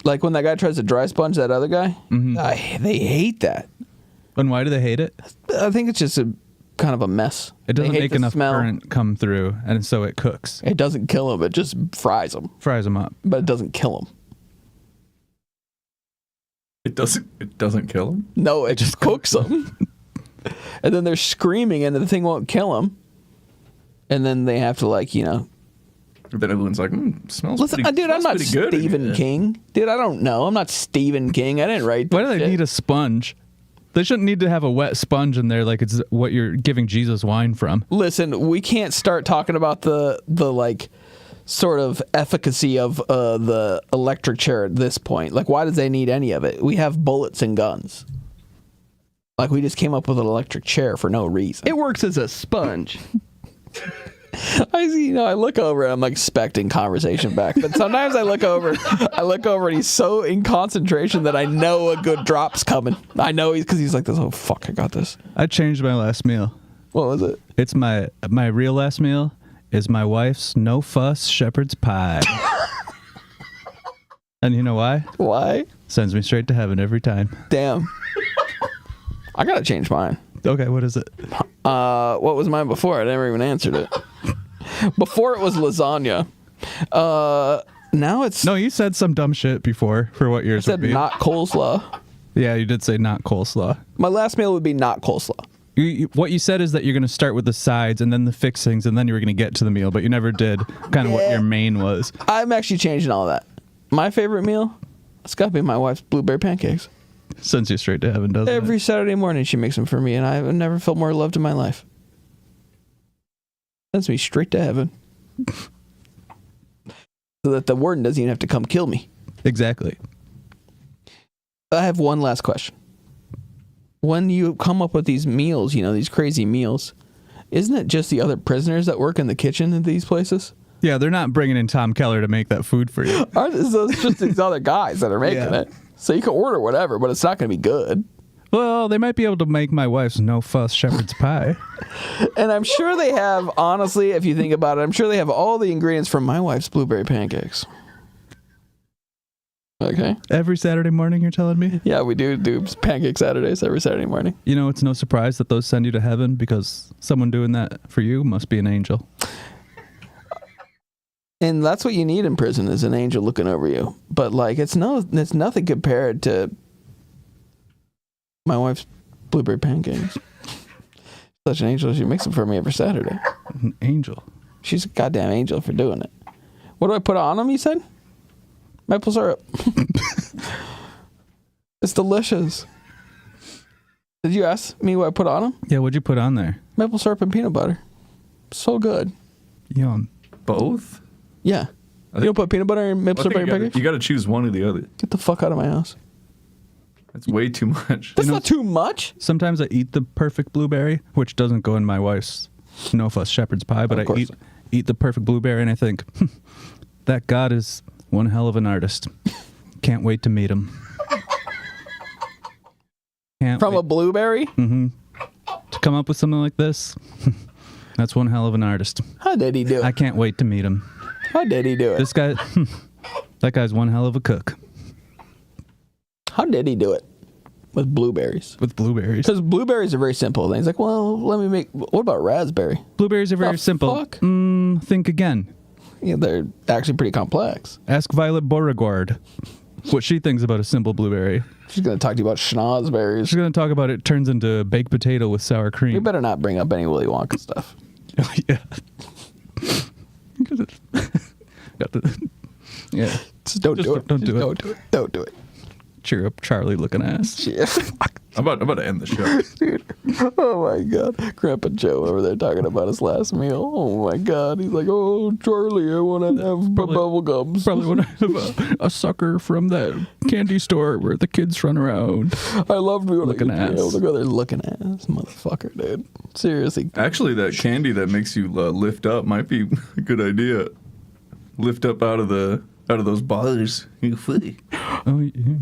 Like when that guy tries to dry sponge that other guy? Mm-hmm. They hate that. And why do they hate it? I think it's just kind of a mess. It doesn't They hate make the enough smell. current come through, and so it cooks. It doesn't kill them. It just fries them. Fries them up. But it doesn't kill them. It doesn't kill them? No, it just cooks them. And then they're screaming, and the thing won't kill them. And then they have to, like, Then everyone's like, smells Listen, pretty, dude, I'm not smells pretty good in Stephen here." King. Dude, I don't know. I'm not Stephen King. I didn't write Why do that they shit. need a sponge? They shouldn't need to have a wet sponge in there like it's what you're giving Jesus wine from. Listen, we can't start talking about the like sort of efficacy of the electric chair at this point. Like, why does they need any of it? We have bullets and guns. Like, we just came up with an electric chair for no reason. It works as a sponge. I look over and I'm like expecting conversation back, but sometimes I look over and he's so in concentration that I know a good drop's coming. I know he's like this. Oh fuck, I got this. I changed my last meal. What was it? It's my real last meal is my wife's no fuss shepherd's pie. And you know why? Why? Sends me straight to heaven every time. Damn. I gotta change mine. Okay, what is it? What was mine before? I never even answered it. Before it was lasagna. Now it's... No, you said some dumb shit before for what yours I said would be. not coleslaw. Yeah, you did say not coleslaw. My last meal would be not coleslaw. What you said is that you're going to start with the sides and then the fixings and then you were going to get to the meal, but you never did kind of what your main was. I'm actually changing all that. My favorite meal? It's got to be my wife's blueberry pancakes. Sends you straight to heaven, doesn't it? Every Saturday morning she makes them for me, and I've never felt more loved in my life. Sends me straight to heaven. So that the warden doesn't even have to come kill me. Exactly. I have one last question. When you come up with these meals, these crazy meals, isn't it just the other prisoners that work in the kitchen in these places? Yeah, they're not bringing in Tom Keller to make that food for you. It's just these other guys that are making it. So you can order whatever, but it's not going to be good. Well, they might be able to make my wife's no fuss shepherd's pie. And I'm sure they have, honestly, if you think about it, I'm sure they have all the ingredients from my wife's blueberry pancakes. Okay. Every Saturday morning, you're telling me? Yeah, we do pancake Saturdays every Saturday morning. You know, it's no surprise that those send you to heaven because someone doing that for you must be an angel. And that's what you need in prison is an angel looking over you. But like it's nothing compared to my wife's blueberry pancakes. Such an angel, she makes them for me every Saturday. An angel. She's a goddamn angel for doing it. What do I put on them, you said? Maple syrup. It's delicious. Did you ask me what I put on them? Yeah, what'd you put on there? Maple syrup and peanut butter. So good. Yum. Both? Yeah. You don't put peanut butter and maple syrup on your pancakes? You got to choose one or the other. Get the fuck out of my house. That's way too much. That's not too much. Sometimes I eat the perfect blueberry, which doesn't go in my wife's no fuss shepherd's pie, but I eat the perfect blueberry and I think, that God is one hell of an artist. Can't wait to meet him. From a blueberry? Mm-hmm. To come up with something like this, that's one hell of an artist. How did he do it? I can't wait to meet him. How did he do it? This guy, that guy's one hell of a cook. How did he do it? With blueberries. With blueberries. Because blueberries are very simple. He's like, well, let me make... What about raspberry? Blueberries are very simple. Fuck? Think again. they're actually pretty complex. Ask Violet Beauregard what she thinks about a simple blueberry. She's going to talk to you about schnozberries. She's going to talk about it turns into baked potato with sour cream. You better not bring up any Willy Wonka stuff. Yeah. Got the, yeah. Just don't do it. Don't do it. Don't do it. Don't do it. Cheer up, Charlie looking ass. I'm about to end the show. Dude. Oh my God. Grandpa Joe over there talking about his last meal. Oh my God. He's like, oh, Charlie, I want to have bubble gums. Probably want to have a sucker from that candy store where the kids run around. I loved me when looking ass. Look at there looking ass, motherfucker, dude. Seriously. Actually, that candy that makes you lift up might be a good idea. Lift up out of those bars. You're free. Oh, yeah.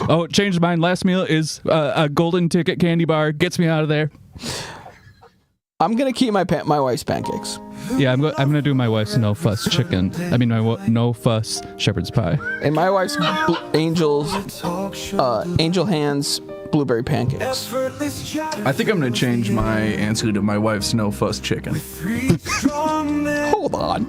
Oh, changed mine. Last meal is a golden ticket candy bar. Gets me out of there. I'm gonna keep my wife's pancakes. Yeah, I'm gonna do my wife's no fuss chicken. I mean, my no fuss shepherd's pie. And my wife's angel hands blueberry pancakes. I think I'm gonna change my answer to my wife's no fuss chicken. Hold on.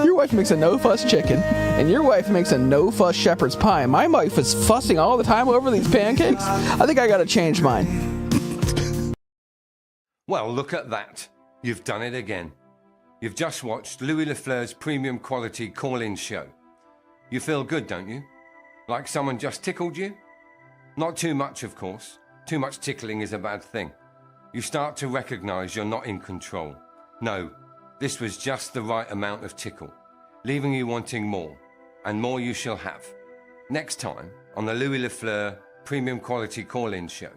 Your wife makes a no fuss chicken, and your wife makes a no fuss shepherd's pie. My wife is fussing all the time over these pancakes. I think I gotta change mine. Well, look at that. You've done it again. You've just watched Louis Lafleur's premium quality call-in show. You feel good, don't you? Like someone just tickled you? Not too much, of course. Too much tickling is a bad thing. You start to recognize you're not in control. No, this was just the right amount of tickle, leaving you wanting more, and more you shall have. Next time on the Louis Lafleur premium quality call-in show.